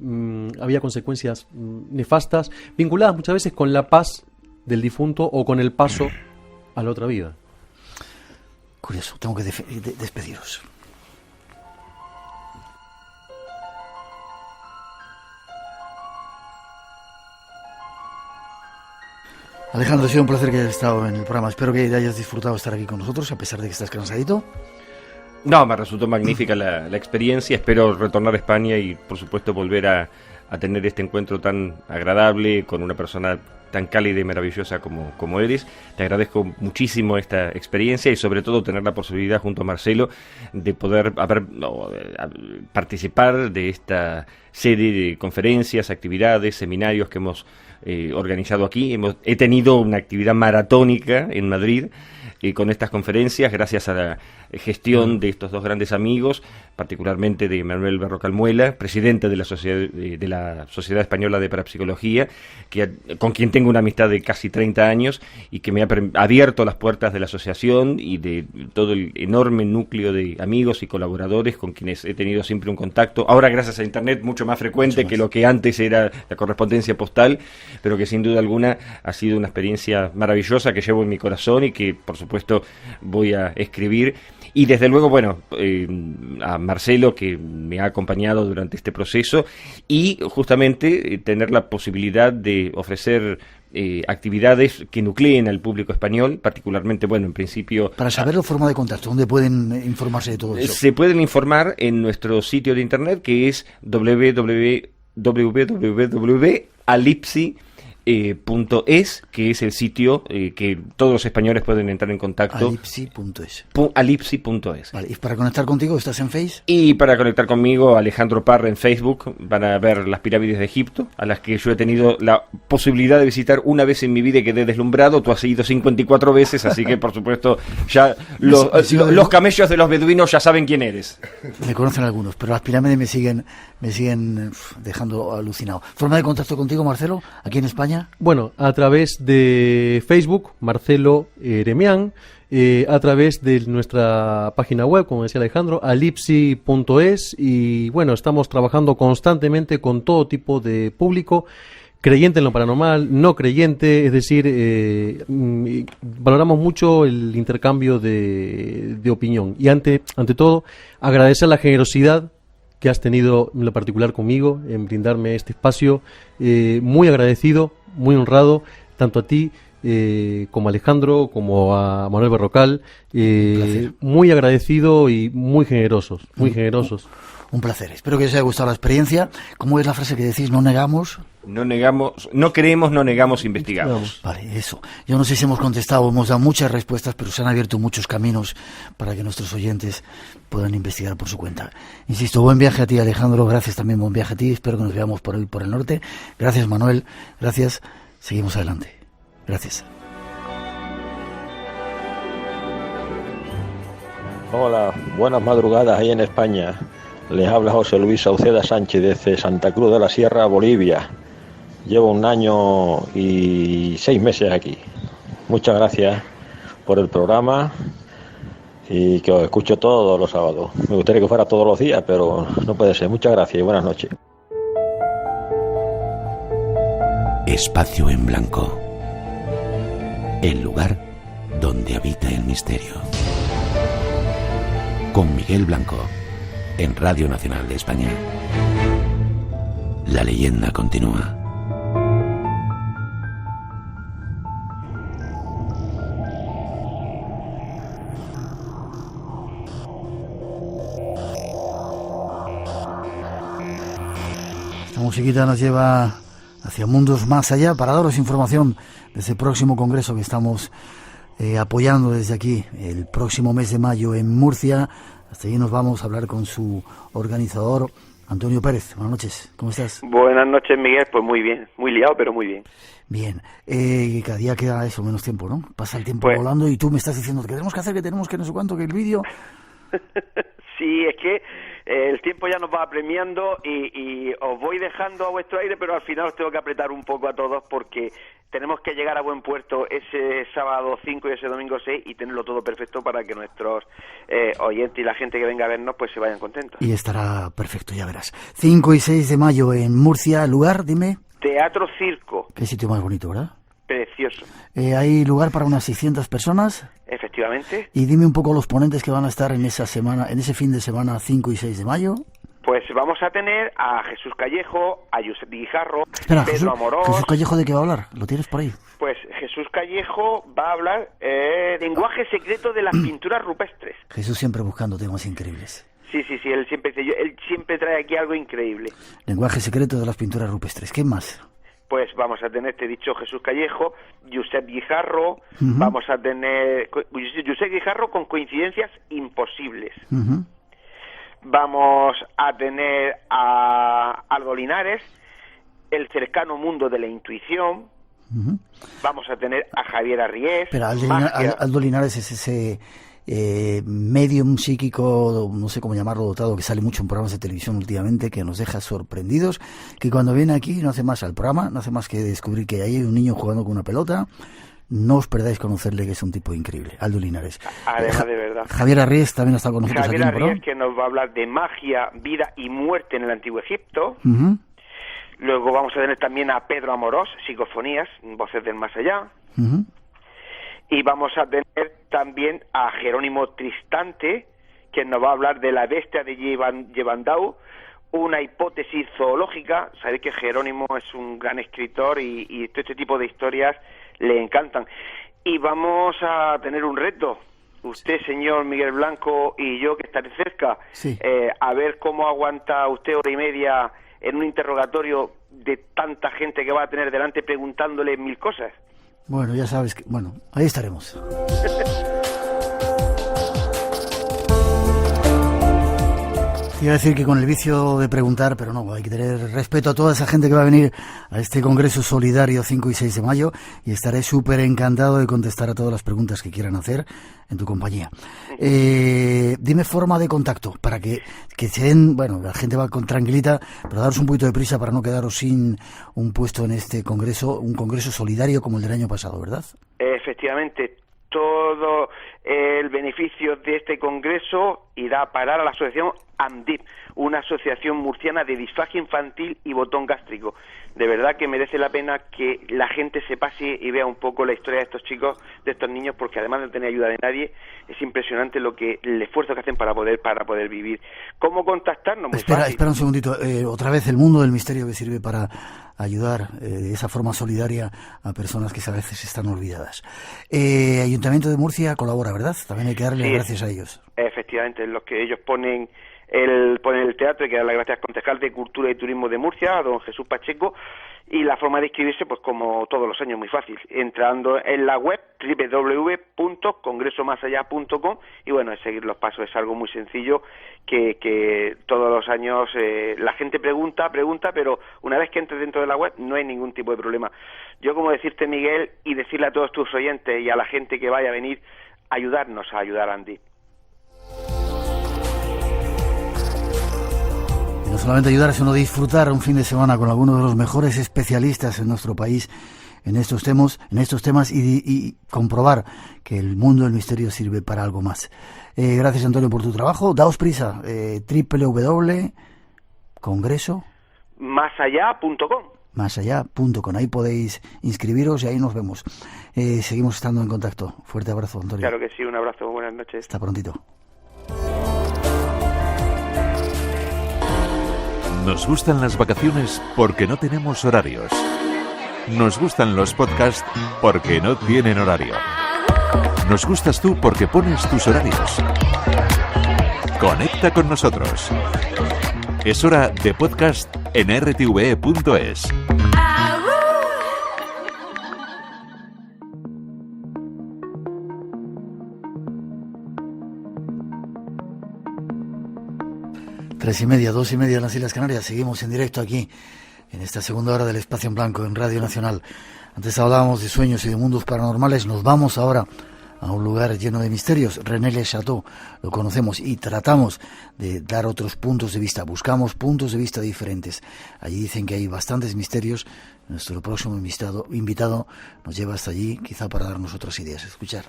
I: había consecuencias nefastas, vinculadas muchas veces con la paz del difunto o con el paso a la otra vida.
A: Curioso, tengo que despediros. Alejandro, ha sido un placer que hayas estado en el programa. Espero que hayas disfrutado estar aquí con nosotros, a pesar de que estás cansadito.
H: No, me resultó magnífica la experiencia. Espero retornar a España y, por supuesto, volver a tener este encuentro tan agradable con una persona tan cálida y maravillosa como eres. Te agradezco muchísimo esta experiencia y, sobre todo, tener la posibilidad, junto a Marcelo, de poder participar de esta serie de conferencias, actividades, seminarios que hemos organizado aquí. He tenido una actividad maratónica en Madrid con estas conferencias, gracias a la gestión de estos dos grandes amigos, particularmente de Manuel Berrocalmuela, presidente de la Sociedad Española de Parapsicología, con quien tengo una amistad de casi 30 años y que me ha abierto las puertas de la asociación y de todo el enorme núcleo de amigos y colaboradores con quienes he tenido siempre un contacto, ahora gracias a Internet mucho más frecuente que lo que antes era la correspondencia postal, pero que sin duda alguna ha sido una experiencia maravillosa que llevo en mi corazón y que, por supuesto, voy a escribir. Y desde luego, bueno, a Marcelo, que me ha acompañado durante este proceso, y justamente tener la posibilidad de ofrecer actividades que nucleen al público español, particularmente, bueno, en principio...
A: Para saber la forma de contacto, ¿dónde pueden informarse de todo eso?
H: Se pueden informar en nuestro sitio de internet, que es www.alipsi.es, que es el sitio que todos los españoles pueden entrar en contacto.
A: Alipsi.es.
H: Alipsi.es.
A: Vale, ¿y para conectar contigo estás en Face?
H: Y para conectar conmigo, Alejandro Parra en Facebook. Van a ver las pirámides de Egipto, a las que yo he tenido la posibilidad de visitar una vez en mi vida y quedé deslumbrado. Tú has ido 54 veces, así que, por supuesto, ya los camellos de los beduinos ya saben quién eres.
A: Me conocen algunos, pero las pirámides me siguen dejando alucinado. ¿Forma de contacto contigo, Marcelo, aquí en España?
I: Bueno, a través de Facebook, Marcelo Eremián, a través de nuestra página web, como decía Alejandro, alipsi.es, y bueno, estamos trabajando constantemente con todo tipo de público, creyente en lo paranormal, no creyente, es decir, valoramos mucho el intercambio de opinión. Y ante todo, agradecer la generosidad que has tenido en lo particular conmigo, en brindarme este espacio, muy agradecido, muy honrado, tanto a ti como Alejandro, como a Manuel Berrocal, muy agradecido y muy generosos,
A: Un placer. Espero que os haya gustado la experiencia. ¿Cómo es la frase que decís? No negamos.
H: No negamos, no creemos, no negamos, investigamos.
A: Vale, eso. Yo no sé si hemos contestado, hemos dado muchas respuestas, pero se han abierto muchos caminos para que nuestros oyentes puedan investigar por su cuenta. Insisto, buen viaje a ti, Alejandro. Gracias también, buen viaje a ti. Espero que nos veamos por hoy por el norte. Gracias, Manuel. Gracias. Seguimos adelante. Gracias.
K: Hola, buenas madrugadas ahí en España. Les habla José Luis Sauceda Sánchez desde Santa Cruz de la Sierra, Bolivia. Llevo 1 año y 6 meses aquí. Muchas gracias por el programa y que os escucho todos los sábados. Me gustaría que fuera todos los días, pero no puede ser. Muchas gracias y buenas noches.
L: Espacio en Blanco. El lugar donde habita el misterio. Con Miguel Blanco. En Radio Nacional de España. La leyenda continúa.
A: Esta musiquita nos lleva hacia mundos más allá para daros información de ese próximo congreso que estamos apoyando desde aquí, el próximo mes de mayo en Murcia. Hasta allí nos vamos a hablar con su organizador, Antonio Pérez. Buenas noches, ¿cómo estás?
M: Buenas noches, Miguel. Pues muy bien, muy liado, pero muy bien.
A: Bien, cada día queda eso, menos tiempo, ¿no? Pasa el tiempo volando y tú me estás diciendo que tenemos que hacer, que tenemos que no sé cuánto, que el vídeo...
M: Sí, es que el tiempo ya nos va apremiando y os voy dejando a vuestro aire, pero al final os tengo que apretar un poco a todos porque tenemos que llegar a buen puerto ese sábado 5 y ese domingo 6 y tenerlo todo perfecto para que nuestros oyentes y la gente que venga a vernos pues se vayan contentos.
A: Y estará perfecto, ya verás. 5 y 6 de mayo en Murcia, lugar, dime.
M: Teatro Circo.
A: Qué sitio más bonito, ¿verdad?
M: Precioso.
A: ¿Hay lugar para unas 600 personas?
M: Efectivamente.
A: Y dime un poco los ponentes que van a estar en esa semana, en ese fin de semana 5 y 6 de mayo.
M: Pues vamos a tener a Jesús Callejo, a Josep Guijarro,
A: Espera,
M: Pedro Amorós.
A: ¿Jesús Callejo de qué va a hablar? ¿Lo tienes por ahí?
M: Pues Jesús Callejo va a hablar lenguaje secreto de las pinturas rupestres.
A: Jesús siempre buscando temas increíbles.
M: Sí, él siempre trae aquí algo increíble.
A: Lenguaje secreto de las pinturas rupestres. ¿Qué más?
M: Pues vamos a tener, te he dicho, Jesús Callejo, Josep Guijarro, vamos a tener Josep Guijarro con coincidencias imposibles. Vamos a tener a Aldo Linares, el cercano mundo de la intuición. Vamos a tener a Javier Arriés.
A: Pero Aldo Linares es ese medium psíquico, no sé cómo llamarlo, dotado, que sale mucho en programas de televisión últimamente, que nos deja sorprendidos, que cuando viene aquí no hace más al programa, no hace más que descubrir que hay un niño jugando con una pelota. No os perdáis conocerle, que es un tipo increíble, Aldo Linares.
M: Además, de verdad.
A: Javier Arriés también ha estado con nosotros
M: Javier
A: aquí en
M: Arriés, que nos va a hablar de magia, vida y muerte en el Antiguo Egipto. Luego vamos a tener también a Pedro Amorós, psicofonías, voces del más allá. Y vamos a tener también a Jerónimo Tristante, que nos va a hablar de la bestia de Yevandau, una hipótesis zoológica. Sabéis que Jerónimo es un gran escritor y todo este tipo de historias le encantan. Y vamos a tener un reto, usted, señor Miguel Blanco, y yo, que estaré cerca, a ver cómo aguanta usted 1 hora y media en un interrogatorio de tanta gente que va a tener delante preguntándole 1000 cosas.
A: Bueno, ya sabes que... Bueno, ahí estaremos. Iba a decir que con el vicio de preguntar, pero no, hay que tener respeto a toda esa gente que va a venir a este Congreso Solidario 5 y 6 de mayo y estaré súper encantado de contestar a todas las preguntas que quieran hacer en tu compañía. Dime forma de contacto para que se den, bueno, la gente va con tranquilita, pero daros un poquito de prisa para no quedaros sin un puesto en este Congreso, un Congreso Solidario como el del año pasado, ¿verdad?
M: Efectivamente. Todo el beneficio de este congreso irá a parar a la asociación AMDIP, una asociación murciana de disfagia infantil y botón gástrico. De verdad que merece la pena que la gente se pase y vea un poco la historia de estos chicos, de estos niños, porque además de no tener ayuda de nadie, es impresionante el esfuerzo que hacen para poder vivir. ¿Cómo contactarnos? Muy fácil.
A: Espera un segundito. Otra vez, el mundo del misterio que sirve para ayudar de esa forma solidaria a personas que a veces están olvidadas. Ayuntamiento de Murcia colabora, ¿verdad? También hay que darle gracias a ellos.
M: Efectivamente, los que ellos ponen el teatro, y que dar las gracias al concejal de Cultura y Turismo de Murcia, a don Jesús Pacheco, y la forma de inscribirse, pues como todos los años, muy fácil, entrando en la web www.congresomasallá.com, y bueno, seguir los pasos es algo muy sencillo que todos los años la gente pregunta, pero una vez que entres dentro de la web no hay ningún tipo de problema. Yo, como decirte, Miguel, y decirle a todos tus oyentes y a la gente que vaya a venir, ayudarnos a ayudar a Andy.
A: No solamente ayudar, sino disfrutar un fin de semana con algunos de los mejores especialistas en nuestro país en estos temas y comprobar que el mundo del misterio sirve para algo más. Gracias, Antonio, por tu trabajo. Daos prisa,
M: www.congresomasallá.com.
A: Masallá.com, ahí podéis inscribiros y ahí nos vemos. Seguimos estando en contacto. Fuerte abrazo, Antonio.
M: Claro que sí, un abrazo, buenas noches.
A: Hasta prontito.
F: Nos gustan las vacaciones porque no tenemos horarios. Nos gustan los podcasts porque no tienen horario. Nos gustas tú porque pones tus horarios. Conecta con nosotros. Es hora de podcast en rtve.es.
A: Tres y media, 2:30 en las Islas Canarias. Seguimos en directo aquí, en esta segunda hora del Espacio en Blanco, en Radio Nacional. Antes hablábamos de sueños y de mundos paranormales. Nos vamos ahora a un lugar lleno de misterios. Rennes-le-Château, lo conocemos y tratamos de dar otros puntos de vista. Buscamos puntos de vista diferentes. Allí dicen que hay bastantes misterios. Nuestro próximo invitado nos lleva hasta allí, quizá para darnos otras ideas. Escuchar.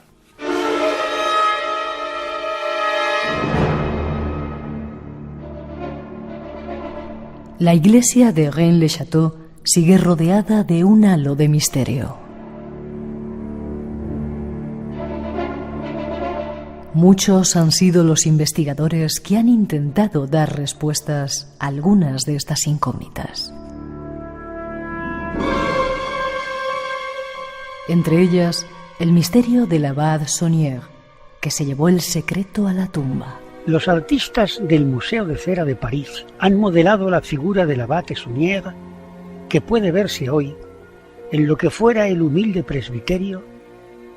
C: La iglesia de Rennes-le-Château sigue rodeada de un halo de misterio. Muchos han sido los investigadores que han intentado dar respuestas a algunas de estas incógnitas. Entre ellas, el misterio del abad Saunière, que se llevó el secreto a la tumba.
N: Los artistas del Museo de Cera de París han modelado la figura del abad Saunière, que puede verse hoy en lo que fuera el humilde presbiterio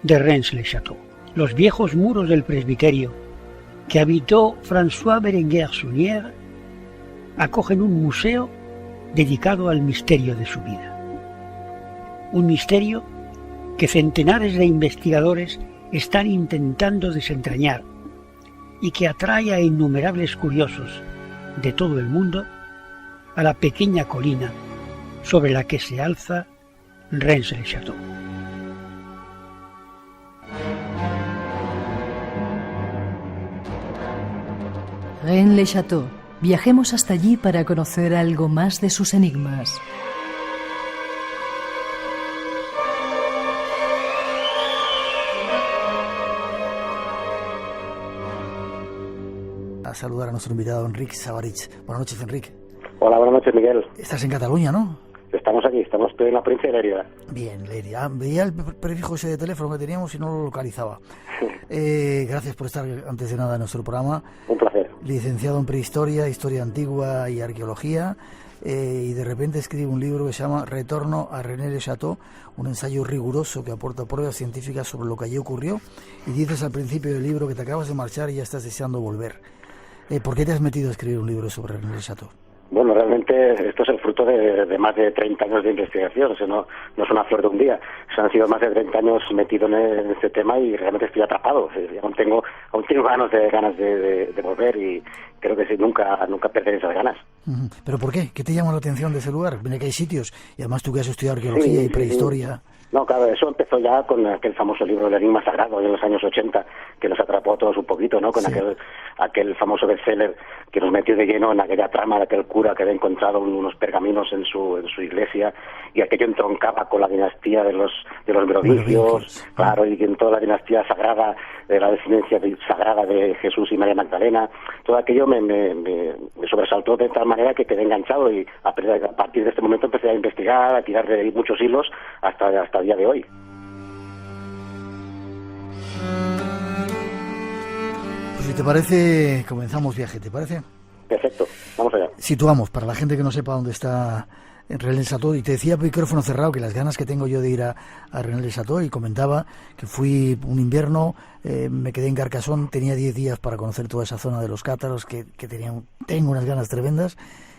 N: de Rennes-le-Château. Los viejos muros del presbiterio que habitó François Berenguer Saunière acogen un museo dedicado al misterio de su vida. Un misterio que centenares de investigadores están intentando desentrañar y que atrae a innumerables curiosos de todo el mundo a la pequeña colina sobre la que se alza Rennes-le-Château.
C: Rennes-le-Château. Viajemos hasta allí para conocer algo más de sus enigmas.
A: A saludar a nuestro invitado Enrique Sabarich. Buenas noches, Enrique.
O: Hola, buenas noches, Miguel.
A: Estás en Cataluña, ¿no?
O: Estamos aquí, estoy en la provincia de Lérida.
A: Bien, Lérida. Veía el prefijo ese de teléfono que teníamos y no lo localizaba. Gracias por estar antes de nada en nuestro programa.
O: Un placer.
A: Licenciado en Prehistoria, Historia Antigua y Arqueología. Y de repente escribe un libro que se llama Retorno a Rennes-le-Château, un ensayo riguroso que aporta pruebas científicas sobre lo que allí ocurrió. Y dices al principio del libro que te acabas de marchar y ya estás deseando volver. ¿Por qué te has metido a escribir un libro sobre Rennes-le-Château?
O: Bueno, realmente esto es el fruto de más de 30 años de investigación, o sea, no es una flor de un día. Han sido más de 30 años metido en este tema y realmente estoy atrapado. Aún tengo ganas de volver y creo que sí, nunca perderé esas ganas.
A: ¿Pero por qué? ¿Qué te llama la atención de ese lugar? Mira que hay sitios, y además tú que has estudiado arqueología y prehistoria.
O: No, claro, eso empezó ya con aquel famoso libro El Enigma Sagrado en los años 80, que nos atrapó a todos un poquito, ¿no? Con aquel famoso bestseller que nos metió de lleno en aquella trama de aquel cura que había encontrado unos pergaminos en su iglesia, y aquello entroncaba con la dinastía de los merovingios, claro, y en toda la dinastía sagrada, de la descendencia sagrada de Jesús y María Magdalena. Todo aquello me sobresaltó de tal manera que quedé enganchado, y a partir de este momento empecé a investigar, a tirar de muchos hilos hasta el día de hoy.
A: Pues si te parece, comenzamos viaje, ¿te parece?
O: Perfecto, vamos allá.
A: Situamos, para la gente que no sepa dónde está Rennes-le-Château, y te decía micrófono cerrado que las ganas que tengo yo de ir a Rennes-le-Château, y comentaba que fui un invierno, me quedé en Carcassonne, tenía 10 días para conocer toda esa zona de los cátaros, que tengo unas ganas tremendas.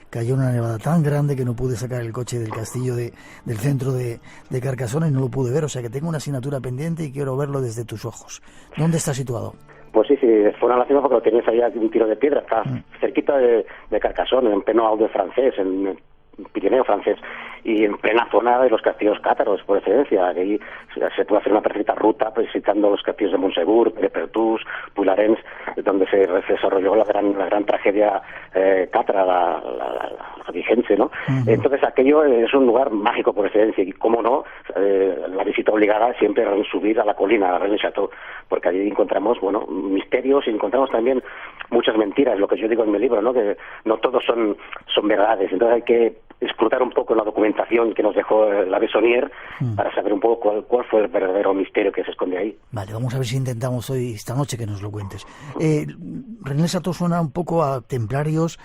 A: Cayó una nevada tan grande que no pude sacar el coche del castillo del centro de Carcassonne y no lo pude ver, o sea que tengo una asignatura pendiente y quiero verlo desde tus ojos. ¿Dónde está situado?
O: Pues sí, fue una lástima porque lo tenías ahí a un tiro de piedra, está cerquita de Carcassonne, en pleno Aude francés, en Pirineo francés, y en plena zona de los castillos cátaros, por excelencia. Ahí se puede hacer una perfecta ruta visitando los castillos de Montsegur, de Pertús, Puy-Larens, donde se desarrolló la gran tragedia cátara, la vigense, ¿no? Entonces aquello es un lugar mágico por excelencia, y cómo no, la visita obligada siempre es subir a la colina, a Rennes-le-Château, porque allí encontramos, misterios, y encontramos también muchas mentiras, lo que yo digo en mi libro, ¿no? Que no todos son verdades, entonces hay que escrutar un poco la documentación que nos dejó la Besonnière para saber un poco cuál fue el verdadero misterio que se esconde ahí.
A: Vale, vamos a ver si intentamos hoy, esta noche, que nos lo cuentes. Rennes-le-Château suena un poco a templarios,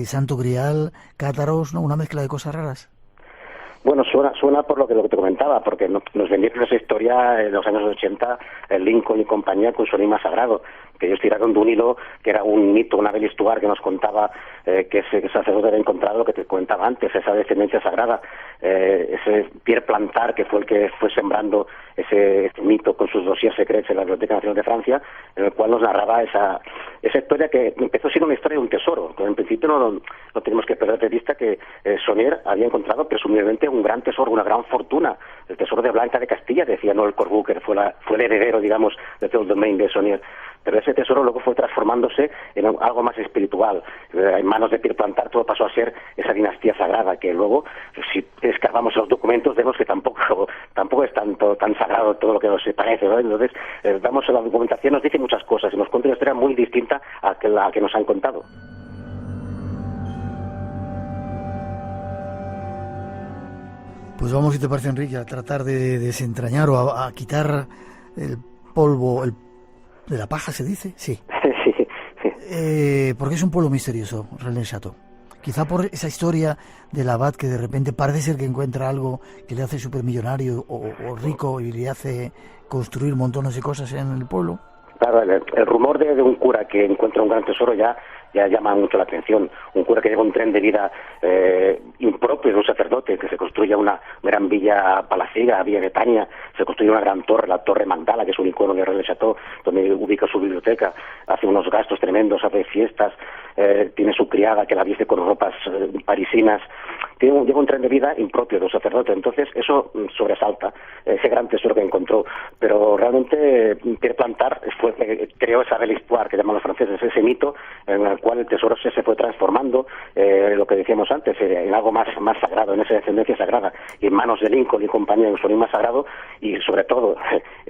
A: Santo Grial, cátaros, ¿no? Una mezcla de cosas raras.
O: Bueno, suena por lo que te comentaba, porque nos vendieron esa historia en los años 80, Lincoln y compañía, con su enigma sagrado, que ellos tiraron de un hilo que era un mito, una belle histoire que nos contaba que ese sacerdote había encontrado lo que te comentaba antes, esa descendencia sagrada, ese Pierre Plantard, que fue el que fue sembrando ese mito con sus dossiers secretos en la Biblioteca Nacional de Francia, en el cual nos narraba esa historia que empezó siendo una historia de un tesoro. En principio no tenemos que perder de vista que Sonnier había encontrado presumiblemente un gran tesoro, una gran fortuna, el tesoro de Blanca de Castilla, decía Noel Corbu, que fue el heredero, digamos, de todo el domain de Sonnier. Pero ese tesoro luego fue transformándose en algo más espiritual. En manos de Pierre Plantard todo pasó a ser esa dinastía sagrada, que luego, si escarbamos los documentos, vemos que tampoco es tan sagrado todo lo que nos parece, ¿no? Entonces, vamos a la documentación, nos dice muchas cosas y nos cuenta una historia muy distinta a la que nos han contado.
A: Pues vamos, si te parece, Enrique, a tratar de desentrañar o a quitar el polvo, de la paja, ¿se dice? Sí. Porque es un pueblo misterioso, Rennes-le-Château. Quizá por esa historia del abad que de repente parece ser que encuentra algo que le hace supermillonario o rico y le hace construir montones de cosas en el pueblo.
O: Claro, el rumor de un cura que encuentra un gran tesoro ya llama mucho la atención. Un cura que lleva un tren de vida impropio de un sacerdote, que se construye una gran villa palaciega, Villa Betania, se construye una gran torre, la Torre Magdala, que es un icono de Rennes-le-Château, donde ubica su biblioteca, hace unos gastos tremendos, hace fiestas, tiene su criada que la viste con ropas parisinas, lleva un tren de vida impropio de un sacerdote. Entonces eso sobresalta ese gran tesoro que encontró, pero realmente Pierre Plantard creó esa belle histoire que llaman los franceses, ese mito en el cual el tesoro se fue transformando, lo que decíamos antes, en algo más sagrado, en esa descendencia sagrada, y en manos de Lincoln y compañía en su enigma sagrado, y sobre todo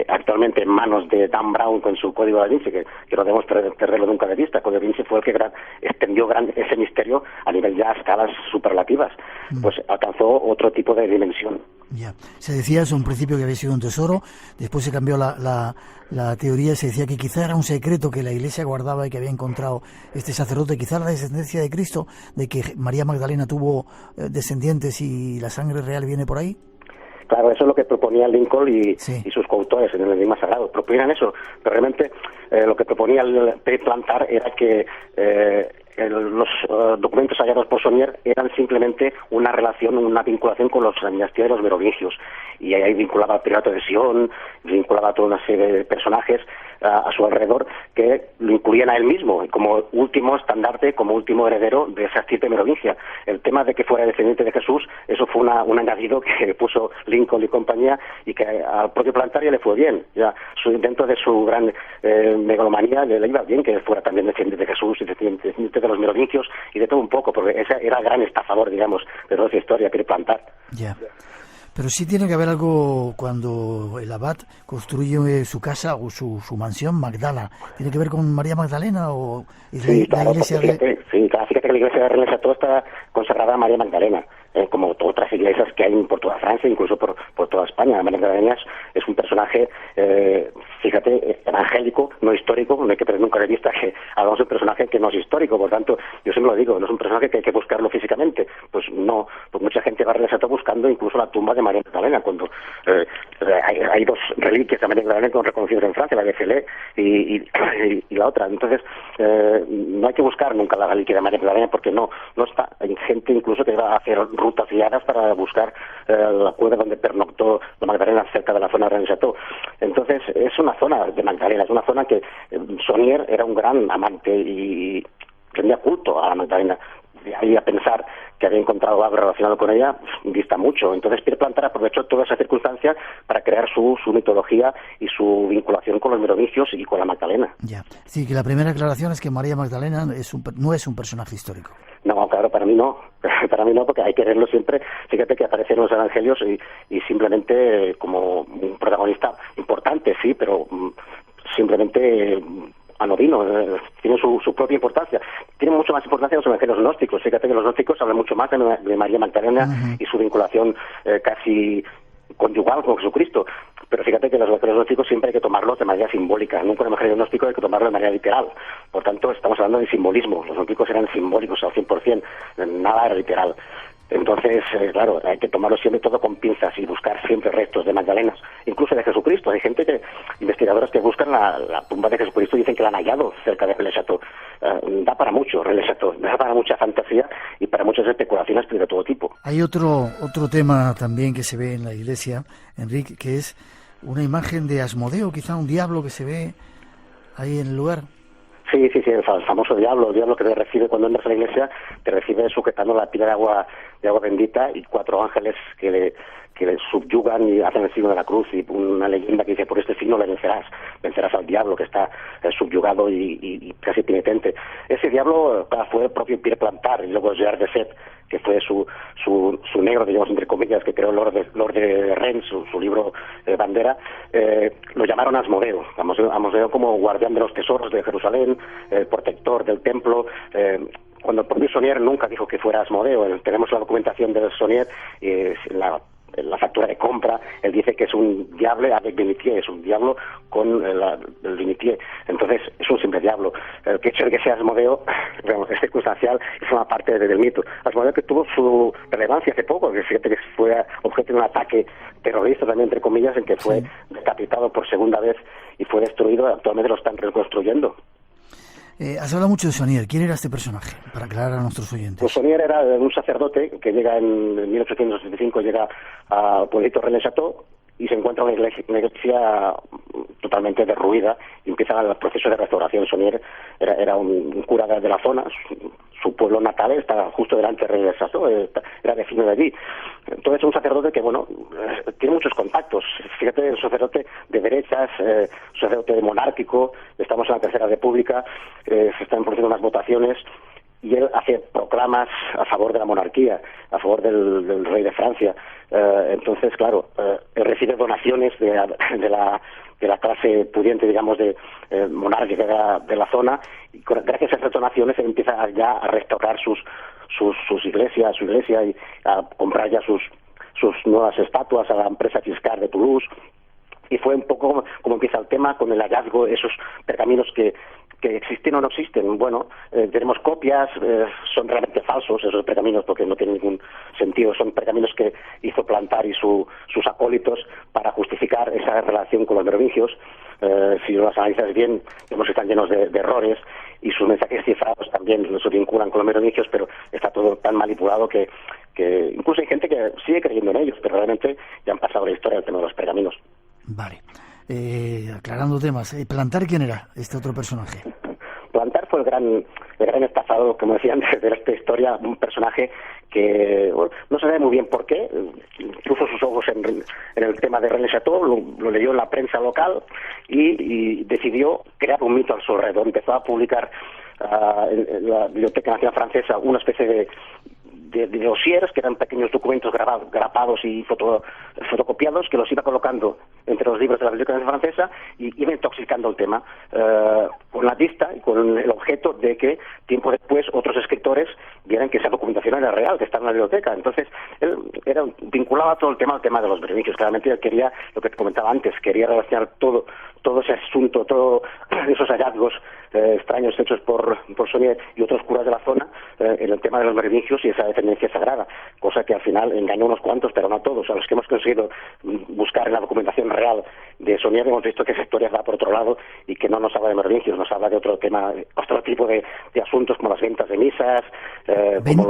O: actualmente en manos de Dan Brown con su Código da Vinci, que no debemos perderlo nunca de vista. Código da Vinci fue el que extendió ese misterio a nivel ya a escalas superlativas, pues alcanzó otro tipo de dimensión.
A: Ya, se decía eso en principio que había sido un tesoro, después se cambió la teoría, se decía que quizá era un secreto que la Iglesia guardaba y que había encontrado este sacerdote, quizá la descendencia de Cristo, de que María Magdalena tuvo descendientes y la sangre real viene por ahí.
O: Claro, eso es lo que proponía Lincoln y sus coautores en el enigma sagrado. Proponían eso, pero realmente lo que proponía el Pierre Plantard era que los documentos hallados por Saunier eran simplemente una relación, una vinculación con la dinastía de los merovingios, y ahí vinculaba al Priorato de Sion, vinculaba a toda una serie de personajes a su alrededor que lo incluían a él mismo como último estandarte, como último heredero de esa estirpe merovingia. El tema de que fuera descendiente de Jesús, eso fue un añadido que puso Lincoln y compañía, y que al propio Plantaria le fue bien. Ya dentro de su gran megalomanía le iba bien que fuera también descendiente de Jesús y descendiente de los merovingios y de todo un poco, porque ese era el gran estafador, digamos, de toda esa historia, Pierre Plantar.
A: Ya. Pero sí tiene que haber algo cuando el abad construye su casa o su mansión, Magdala. ¿Tiene que ver con María Magdalena o
O: sí, claro, la iglesia fíjate que la iglesia de Rennes le Château está consagrada a María Magdalena, como otras iglesias que hay por toda Francia, incluso por toda España. María Magdalena es un personaje, fíjate, evangélico, no histórico. No hay que perder nunca de vista que hablamos de un personaje que no es histórico, por tanto, yo siempre lo digo, no es un personaje que hay que buscarlo físicamente. Pues no, pues mucha gente va a Rennes Château buscando incluso la tumba de María Magdalena, cuando hay dos reliquias de María Magdalena reconocidas en Francia, la de Felé y la otra. Entonces, no hay que buscar nunca la reliquia de María Magdalena, porque no está. Hay gente incluso que va a hacer rutas guiadas para buscar la cueva donde pernoctó la Magdalena, cerca de la zona de Rennes Château. Entonces, es una zona de Magdalena, es una zona que Saunier era un gran amante y rendía culto a la Magdalena. De ahí a pensar que había encontrado algo relacionado con ella, dista mucho. Entonces Pierre Plantar aprovechó toda esa circunstancia para crear su mitología y su vinculación con los merovingios y con la Magdalena.
A: Ya. Sí, que la primera aclaración es que María Magdalena no es un personaje histórico.
O: No, claro, para mí no, porque hay que verlo siempre. Fíjate que aparece en los evangelios y simplemente como un protagonista importante, sí, pero simplemente anodino, tiene su propia importancia. Tiene mucho más importancia los evangelios gnósticos. Fíjate que los gnósticos hablan mucho más de María Magdalena y su vinculación casi conyugal con Jesucristo. Pero fíjate que los evangelios gnósticos siempre hay que tomarlos de manera simbólica. Nunca un evangelio gnóstico hay que tomarlo de manera literal. Por tanto, estamos hablando de simbolismo. Los gnósticos eran simbólicos al 100%, nada era literal. Entonces, claro, hay que tomarlo siempre todo con pinzas y buscar siempre restos de Magdalenas, incluso de Jesucristo. Hay gente investigadores que buscan la tumba de Jesucristo y dicen que la han hallado cerca de Rennes Château. Da para mucho Rennes Château, da para mucha fantasía y para muchas especulaciones de todo tipo.
A: Hay otro tema también que se ve en la iglesia, Enrique, que es una imagen de Asmodeo, quizá un diablo que se ve ahí en el lugar.
O: Sí, el famoso diablo, el diablo que te recibe cuando entras a la iglesia, te recibe sujetando la pila de agua bendita y 4 ángeles que le subyugan y hacen el signo de la cruz, y una leyenda que dice: por este signo le vencerás al diablo, que está subyugado y casi penitente. Ese diablo fue el propio Pierre Plantar, y luego Gerard de Sète, que fue su negro, digamos, entre comillas, que creó Lord de Rennes, su libro bandera. Lo llamaron Asmodeo como guardián de los tesoros de Jerusalén, protector del templo. Cuando el propio Saunier nunca dijo que fuera Asmodeo. Tenemos la documentación de Saunier, la factura de compra, él dice que es un diable avec vinitier, es un diablo con el vinitier. Entonces es un simple diablo. El hecho de que sea Asmodeo es circunstancial y forma parte del mito. Asmodeo, que tuvo su relevancia hace poco, que fíjate que fue objeto de un ataque terrorista también, entre comillas, en que fue decapitado por segunda vez y fue destruido. Actualmente lo están reconstruyendo.
A: Has hablado mucho de Saunier. ¿Quién era este personaje? Para aclarar a nuestros oyentes.
O: Pues Saunier era un sacerdote que llega en 1865, llega a pueblito Rennes Château y se encuentra una iglesia totalmente derruida y empieza el proceso de restauración. Saunier era un cura de la zona, su pueblo natal está justo delante de Rennes Château, era vecino de allí. Entonces, un sacerdote que, tiene muchos contactos. Fíjate, es un sacerdote de derechas, un sacerdote monárquico. Estamos en la Tercera República, se están produciendo unas votaciones y él hace proclamas a favor de la monarquía, a favor del rey de Francia. Entonces, claro, él recibe donaciones de la clase pudiente, digamos, de monárquica de la zona, y gracias a esas donaciones él empieza ya a restaurar su iglesia y a comprar ya sus nuevas estatuas a la empresa Giscard de Toulouse. Y fue un poco como empieza el tema, con el hallazgo de esos pergaminos que que existen o no existen. Bueno, tenemos copias, son realmente falsos esos pergaminos porque no tienen ningún sentido. Son pergaminos que hizo Plantar y sus acólitos para justificar esa relación con los merovingios. Si los analizas bien, vemos que están llenos de errores y sus mensajes cifrados también se vinculan con los merovingios, pero está todo tan manipulado que incluso hay gente que sigue creyendo en ellos, pero realmente ya han pasado la historia del tema de los pergaminos.
A: Vale. Aclarando temas, ¿Plantar quién era este otro personaje?
O: Plantar fue el gran estafado, como decían, de esta historia, un personaje que bueno, no se sabe muy bien por qué, puso sus ojos en el tema de René Chateau, lo leyó en la prensa local y decidió crear un mito a su alrededor. Empezó a publicar en la Biblioteca Nacional Francesa una especie de dossiers, que eran pequeños documentos grapados y fotocopiados, que los iba colocando entre los libros de la Biblioteca Nacional Francesa y iba intoxicando el tema con la vista y con el objeto de que tiempo después otros escritores vieran que esa documentación era real, que estaba en la biblioteca. Entonces él vinculaba todo el tema al tema de los merovingios. Claramente él quería, lo que te comentaba antes, quería relacionar todo ese asunto, todos esos hallazgos extraños hechos por Saunier y otros curas de la zona en el tema de los merovingios y esa descendencia sagrada, cosa que al final engañó a unos cuantos, pero no a todos. A los que hemos conseguido buscar en la documentación real de Saunier hemos visto que esa historia va por otro lado y que no nos habla de merovingios, nos habla de otro tema, otro tipo de asuntos como las ventas de misas.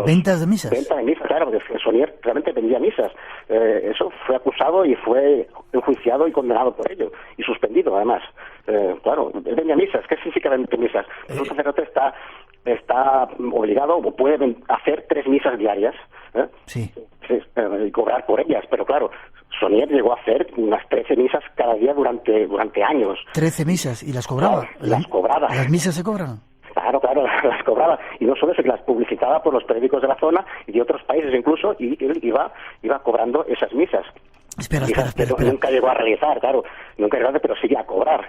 A: ¿Ventas de misas?
O: Ventas de misas, claro, porque Saunier realmente vendía misas. Eso fue acusado y fue enjuiciado y condenado por ello, y suspendido además. Claro, él vendía misas. ¿Qué significa vender misas? Un sacerdote está obligado o puede hacer 3 misas diarias y cobrar por ellas, pero claro, Saunier llegó a hacer unas 13 misas cada día durante años.
A: 13 misas, ¿y las cobraba?
O: Las cobraba.
A: ¿Las misas se cobran?
O: Claro, las cobraba. Y no solo eso, que las publicitaba por los periódicos de la zona y de otros países incluso, y él iba cobrando esas misas.
A: Espera.
O: Nunca llegó a realizar, claro, pero sigue a cobrar.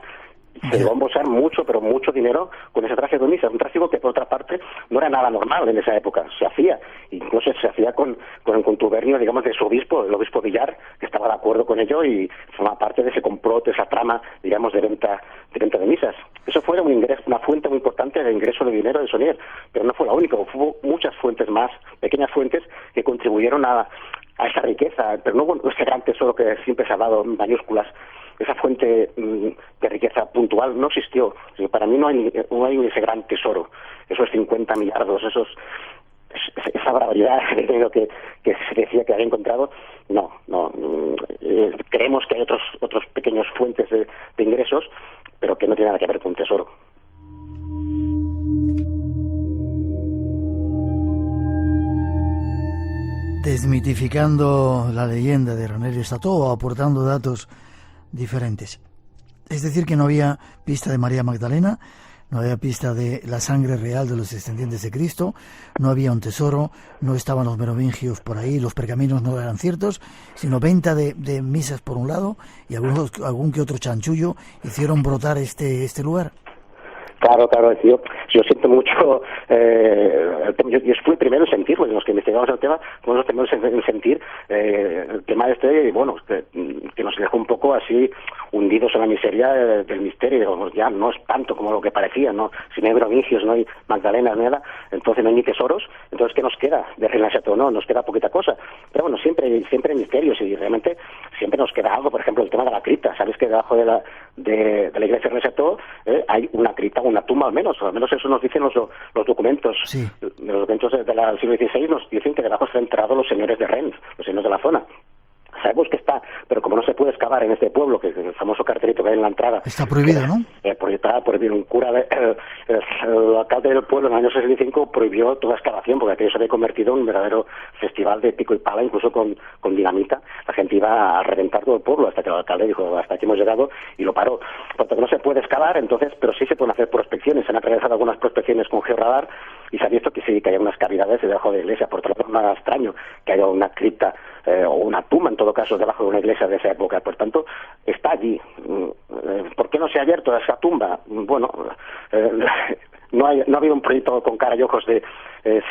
O: Se llegó a embolsar mucho, pero mucho dinero con ese tráfico de misas, un tráfico que por otra parte no era nada normal en esa época, se hacía, incluso se hacía con el contubernio, digamos, de su obispo, el obispo Villar, que estaba de acuerdo con ello y formaba parte de ese complot, esa trama, digamos, de venta de misas. Eso fue una fuente muy importante de ingreso de dinero de Saunier, pero no fue la única, hubo muchas fuentes más, pequeñas fuentes que contribuyeron a esa riqueza, pero no hubo ese gran tesoro que siempre se ha dado en mayúsculas. Esa fuente de riqueza puntual no existió. Para mí no hay ese gran tesoro, esos 50 millardos, esa barbaridad de dinero que se decía que había encontrado. No. Creemos que hay otros pequeños fuentes de ingresos, pero que no tienen nada que ver con un tesoro.
A: Desmitificando la leyenda de René Chateau o aportando datos diferentes. Es decir, que no había pista de María Magdalena, no había pista de la sangre real de los descendientes de Cristo, no había un tesoro, no estaban los merovingios por ahí, los pergaminos no eran ciertos, sino venta de misas por un lado y algún que otro chanchullo hicieron brotar este lugar.
O: Claro, yo siento mucho, yo fui el primero en sentirlo, los que investigamos el tema, fuimos los primeros en sentir el tema que nos dejó un poco así hundidos en la miseria del misterio. Digamos, ya no es tanto como lo que parecía, ¿no? Si no hay merovingios, no hay Magdalenas, nada, entonces no hay ni tesoros, entonces ¿qué nos queda de René Chateau? No, nos queda poquita cosa. Pero bueno, siempre hay misterios y realmente siempre nos queda algo. Por ejemplo, el tema de la cripta. ¿Sabes que debajo de la iglesia de René Chateau hay una cripta, una tumba al menos eso nos dicen los documentos. Sí. Los documentos del siglo XVI nos dicen que debajo están enterrados los señores de Rennes, los señores de la zona. Sabemos que está, pero como no se puede excavar en este pueblo, que es el famoso cartelito que hay en la entrada...
A: Está prohibido, ¿no?
O: Está prohibido. Un cura, el alcalde del pueblo en el año 65 prohibió toda excavación, porque aquello se había convertido en un verdadero festival de pico y pala, incluso con dinamita. La gente iba a reventar todo el pueblo, hasta que el alcalde dijo, hasta aquí hemos llegado, y lo paró. Por tanto, no se puede excavar, entonces, pero sí se pueden hacer prospecciones. Se han realizado algunas prospecciones con georradar, y se ha visto que sí, que hay unas cavidades debajo de la iglesia. Por otro lado, nada extraño que haya una cripta o una tumba, en todo caso, debajo de una iglesia de esa época. Por tanto, está allí. ¿Por qué no se ha abierto esa tumba? Bueno, no ha habido un proyecto con cara y ojos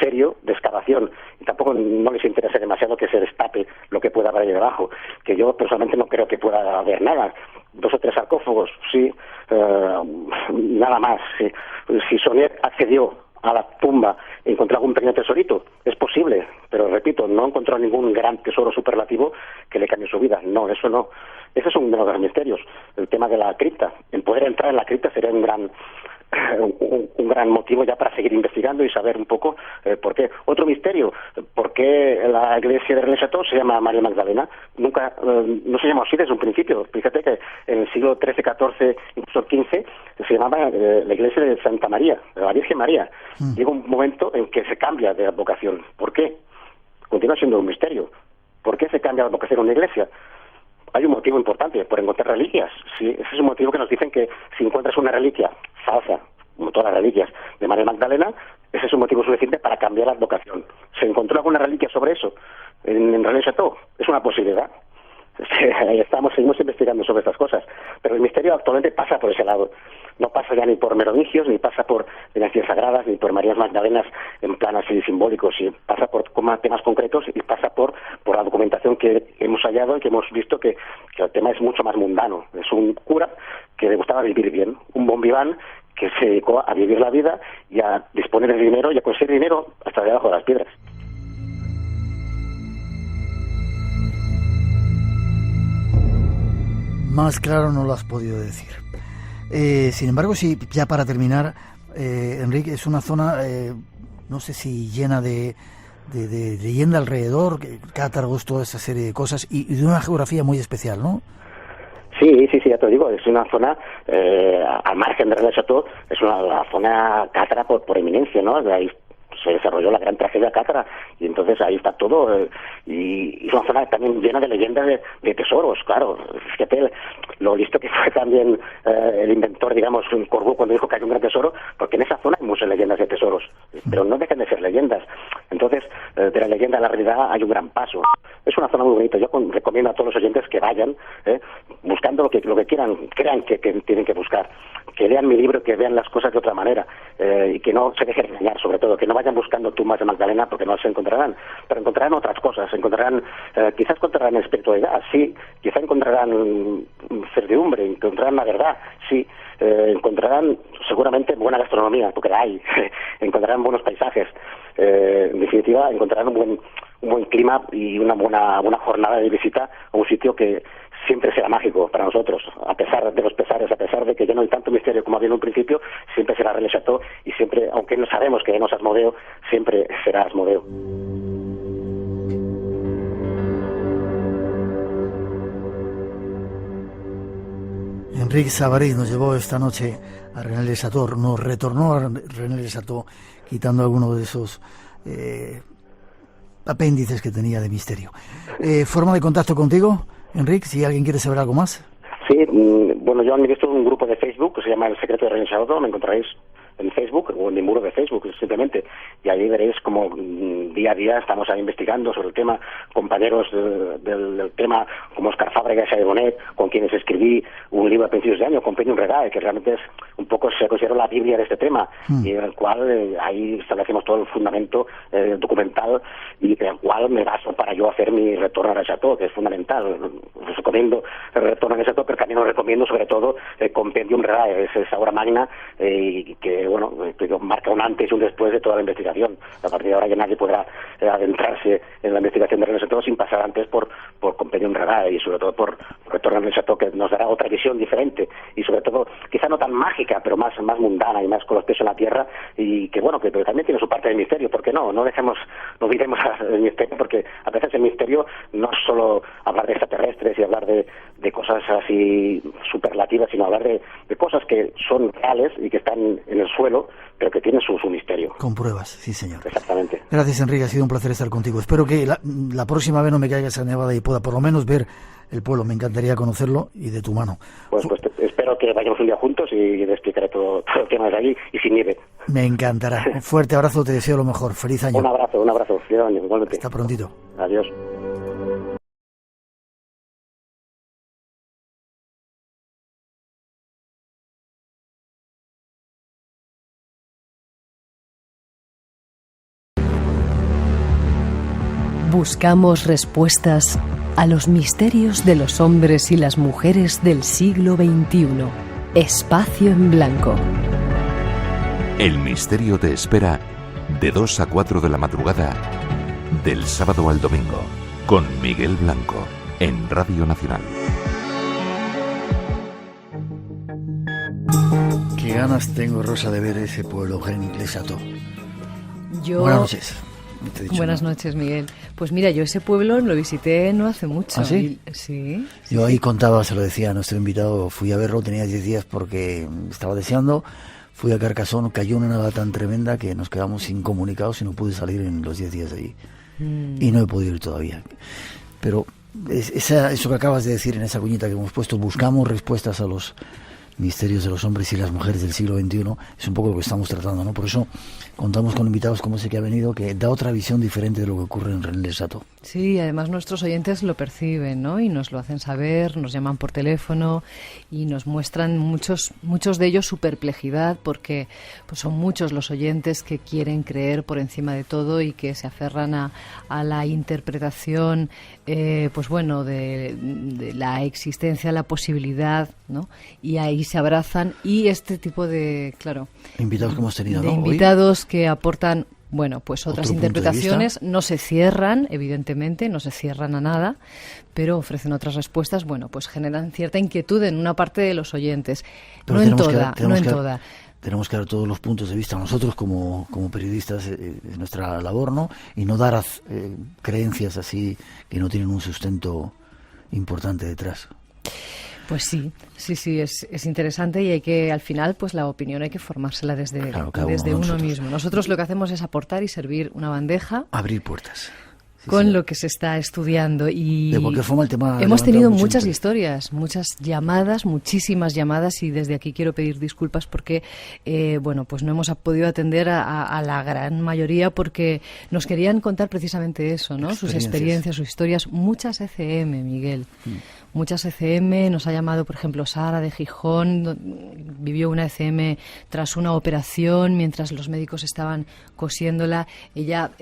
O: serio de excavación, y tampoco no les interesa demasiado que se destape lo que pueda haber ahí debajo, que yo personalmente no creo que pueda haber nada. 2 o 3 sarcófagos, sí, nada más. Sí. Si Sonier accedió a la tumba y encontró algún pequeño tesorito, es posible, pero repito, no encontró ningún gran tesoro superlativo que le cambie su vida. No, eso no. Ese es uno de los misterios, el tema de la cripta. El poder entrar en la cripta sería un gran motivo ya para seguir investigando y saber un poco por qué. Otro misterio, ¿por qué la iglesia de Rennes-le-Château se llama María Magdalena? Nunca, no se llamó así desde un principio. Fíjate que en el siglo XIII, XIV, incluso XV, se llamaba la iglesia de Santa María, de la Virgen María. Llega un momento en que se cambia de advocación. ¿Por qué? Continúa siendo un misterio. ¿Por qué se cambia de advocación a una iglesia? Hay un motivo importante, por encontrar reliquias. Sí, ese es un motivo que nos dicen que si encuentras una reliquia falsa, como todas las reliquias de María Magdalena, ese es un motivo suficiente para cambiar la advocación. ¿Se encontró alguna reliquia sobre eso en Rennes-le-Château? Es una posibilidad. Ahí estamos, seguimos investigando sobre estas cosas. Pero el misterio actualmente pasa por ese lado. No pasa ya ni por merovingios, ni pasa por dinastías sagradas, ni por Marías Magdalenas en plan así simbólicos. Y pasa por temas concretos y pasa por la documentación que hemos hallado y que hemos visto que el tema es mucho más mundano. Es un cura que le gustaba vivir bien, un bon vivant que se dedicó a vivir la vida y a disponer de dinero y a conseguir dinero hasta debajo de las piedras.
A: Más claro no lo has podido decir. Sin embargo, sí, ya para terminar, Enrique, es una zona, no sé si llena de leyenda alrededor, cátagos, toda esa serie de cosas, y de una geografía muy especial, ¿no?
O: Sí, ya te digo, es una zona, al margen de Rennes-le-Château, es una zona cátara por eminencia, ¿no? De ahí se desarrolló la gran tragedia cátara y entonces ahí está todo y es una zona también llena de leyendas de tesoros, claro. Fíjate lo listo que fue también el inventor, digamos, Corbu, cuando dijo que hay un gran tesoro, porque en esa zona hay muchas leyendas de tesoros, pero no dejan de ser leyendas. Entonces, de la leyenda a la realidad hay un gran paso. Es una zona muy bonita. Yo recomiendo a todos los oyentes que vayan buscando lo que quieran, crean que tienen que buscar, que lean mi libro, que vean las cosas de otra manera y que no se dejen engañar, sobre todo, que no vayan buscando tumbas de Magdalena porque no las encontrarán, pero encontrarán otras cosas, quizás encontrarán espiritualidad, sí, quizás encontrarán certidumbre, encontrarán la verdad, sí, encontrarán seguramente buena gastronomía, porque la hay, encontrarán buenos paisajes, en definitiva encontrarán un buen clima y una buena jornada de visita a un sitio que siempre será mágico para nosotros, a pesar de los pesares, a pesar de que ya no hay tanto misterio como había en un principio, siempre será Rennes-le-Château y siempre, aunque no sabemos que no es Asmodeo, siempre será Asmodeo.
A: Enrique Sabarís nos llevó esta noche a Rennes-le-Château, nos retornó a Rennes-le-Château quitando alguno de esos apéndices que tenía de misterio. ¿Forma de contacto contigo, Enrique, si alguien quiere saber algo más?
O: Sí, bueno, yo administro un grupo de Facebook que se llama El Secreto de Rennes-le-Château, me encontraréis en Facebook o en mi muro de Facebook simplemente, y ahí veréis como día a día estamos ahí investigando sobre el tema, compañeros del tema como Oscar Fábregas y Xavier Bonet, con quienes escribí un libro a principios de año, Compendium Redae, que realmente es un poco, se considera la Biblia de este tema, y en el cual ahí establecemos todo el fundamento documental y en el cual me baso para yo hacer mi retorno a Rennes-le-Château, que es fundamental. Os recomiendo el retorno a Rennes-le-Château, pero también os recomiendo sobre todo Compendium Redae, es esa obra magna y que bueno, marca un antes y un después de toda la investigación. A partir de ahora ya nadie podrá adentrarse en la investigación de Rennes-le-Château sin pasar antes por Compendium Redae y sobre todo por Retorno a Rennes-le-Château, que nos dará otra visión diferente y sobre todo quizá no tan mágica, pero más mundana y más con los pies en la tierra y que bueno, que también tiene su parte de misterio, porque no olvidemos el misterio, porque a veces el misterio no es solo hablar de extraterrestres y hablar de cosas así superlativas, sino hablar de cosas que son reales y que están en el suelo, pero que tienen su misterio.
A: Con pruebas, sí señor.
O: Exactamente.
A: Gracias, Enrique, ha sido un placer estar contigo. Espero que la próxima vez no me caiga esa nevada y pueda por lo menos ver el pueblo. Me encantaría conocerlo y de tu mano.
O: Pues espero que vayamos un día juntos y le explicaré todo el tema de allí y sin nieve.
A: Me encantará. Un fuerte abrazo, te deseo lo mejor. Feliz año.
O: Un abrazo. Feliz año, igualmente.
A: Hasta prontito.
O: Adiós.
C: Buscamos respuestas a los misterios de los hombres y las mujeres del siglo XXI. Espacio en Blanco.
F: El misterio te espera de 2 a 4 de la madrugada del sábado al domingo con Miguel Blanco en Radio Nacional.
A: Qué ganas tengo, Rosa, de ver ese pueblo, Les Chateau. Buenas noches.
P: Buenas noches, Miguel. Pues mira, yo ese pueblo lo visité no hace mucho.
A: ¿Ah, sí?
P: Sí.
A: Yo ahí contaba, se lo decía a nuestro invitado, fui a verlo, tenía 10 días porque estaba deseando, fui a Carcassonne, cayó una nevada tan tremenda que nos quedamos incomunicados y no pude salir en los 10 días de allí. Y no he podido ir todavía. Pero eso que acabas de decir en esa cuñita que hemos puesto, buscamos respuestas a los misterios de los hombres y las mujeres del siglo XXI, es un poco lo que estamos tratando, ¿no? Por eso contamos con invitados como ese que ha venido, que da otra visión diferente de lo que ocurre en Les Chateau.
P: Sí, además nuestros oyentes lo perciben, ¿no? Y nos lo hacen saber, nos llaman por teléfono y nos muestran muchos de ellos su perplejidad, porque pues son muchos los oyentes que quieren creer por encima de todo y que se aferran a la interpretación, pues bueno, de la existencia, la posibilidad, ¿no? Y ahí se abrazan, y este tipo de, claro,
A: invitados que hemos tenido,
P: de
A: ¿no?
P: invitados que aportan, bueno, pues otras
A: Otro
P: interpretaciones, no se cierran, evidentemente, no se cierran a nada, pero ofrecen otras respuestas, bueno, pues generan cierta inquietud en una parte de los oyentes,
A: pero
P: no en toda.
A: Tenemos que dar todos los puntos de vista nosotros como periodistas, es nuestra labor, ¿no? Y no dar creencias así que no tienen un sustento importante detrás.
P: Pues sí, es interesante, y hay que, al final, pues la opinión hay que formársela desde uno mismo. Nosotros lo que hacemos es aportar y servir una bandeja.
A: Abrir puertas.
P: Con lo que se está estudiando, y
A: de cualquier forma el tema
P: hemos tenido muchas historias, muchas llamadas, muchísimas llamadas, y desde aquí quiero pedir disculpas porque bueno, pues no hemos podido atender a la gran mayoría, porque nos querían contar precisamente eso, ¿no? Sus experiencias, sus historias, muchas ECM, Miguel. Muchas ECM, nos ha llamado, por ejemplo, Sara de Gijón, vivió una ECM tras una operación, mientras los médicos estaban cosiéndola. Ella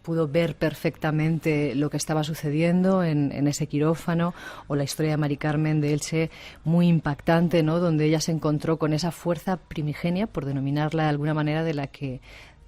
P: pudo ver perfectamente lo que estaba sucediendo en ese quirófano, o la historia de Mari Carmen de Elche, muy impactante, ¿no? Donde ella se encontró con esa fuerza primigenia, por denominarla de alguna manera, de la que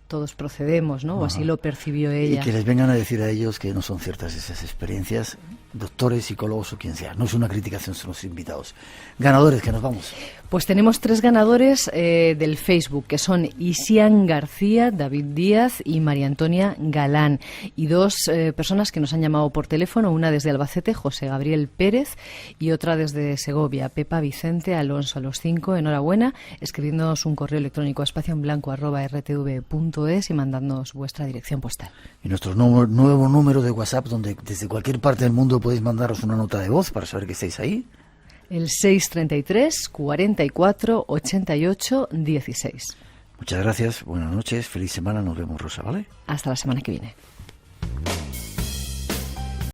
P: todos procedemos, ¿no? O así lo percibió ella.
A: Y que les vengan a decir a ellos que no son ciertas esas experiencias, doctores, psicólogos o quien sea. No es una criticación, son los invitados. Ganadores, que nos vamos.
P: Pues tenemos 3 ganadores del Facebook, que son Isian García, David Díaz y María Antonia Galán. Y 2 personas que nos han llamado por teléfono, una desde Albacete, José Gabriel Pérez, y otra desde Segovia, Pepa Vicente Alonso. A los 5, enhorabuena, escribiéndonos un correo electrónico a espacioenblanco@rtv.es y mandándonos vuestra dirección postal.
A: Y nuestro nuevo número de WhatsApp, donde desde cualquier parte del mundo podéis mandaros una nota de voz para saber que estáis ahí.
P: El 633 44 88 16.
A: Muchas gracias, buenas noches, feliz semana, nos vemos, Rosa, ¿vale?
P: Hasta la semana que viene.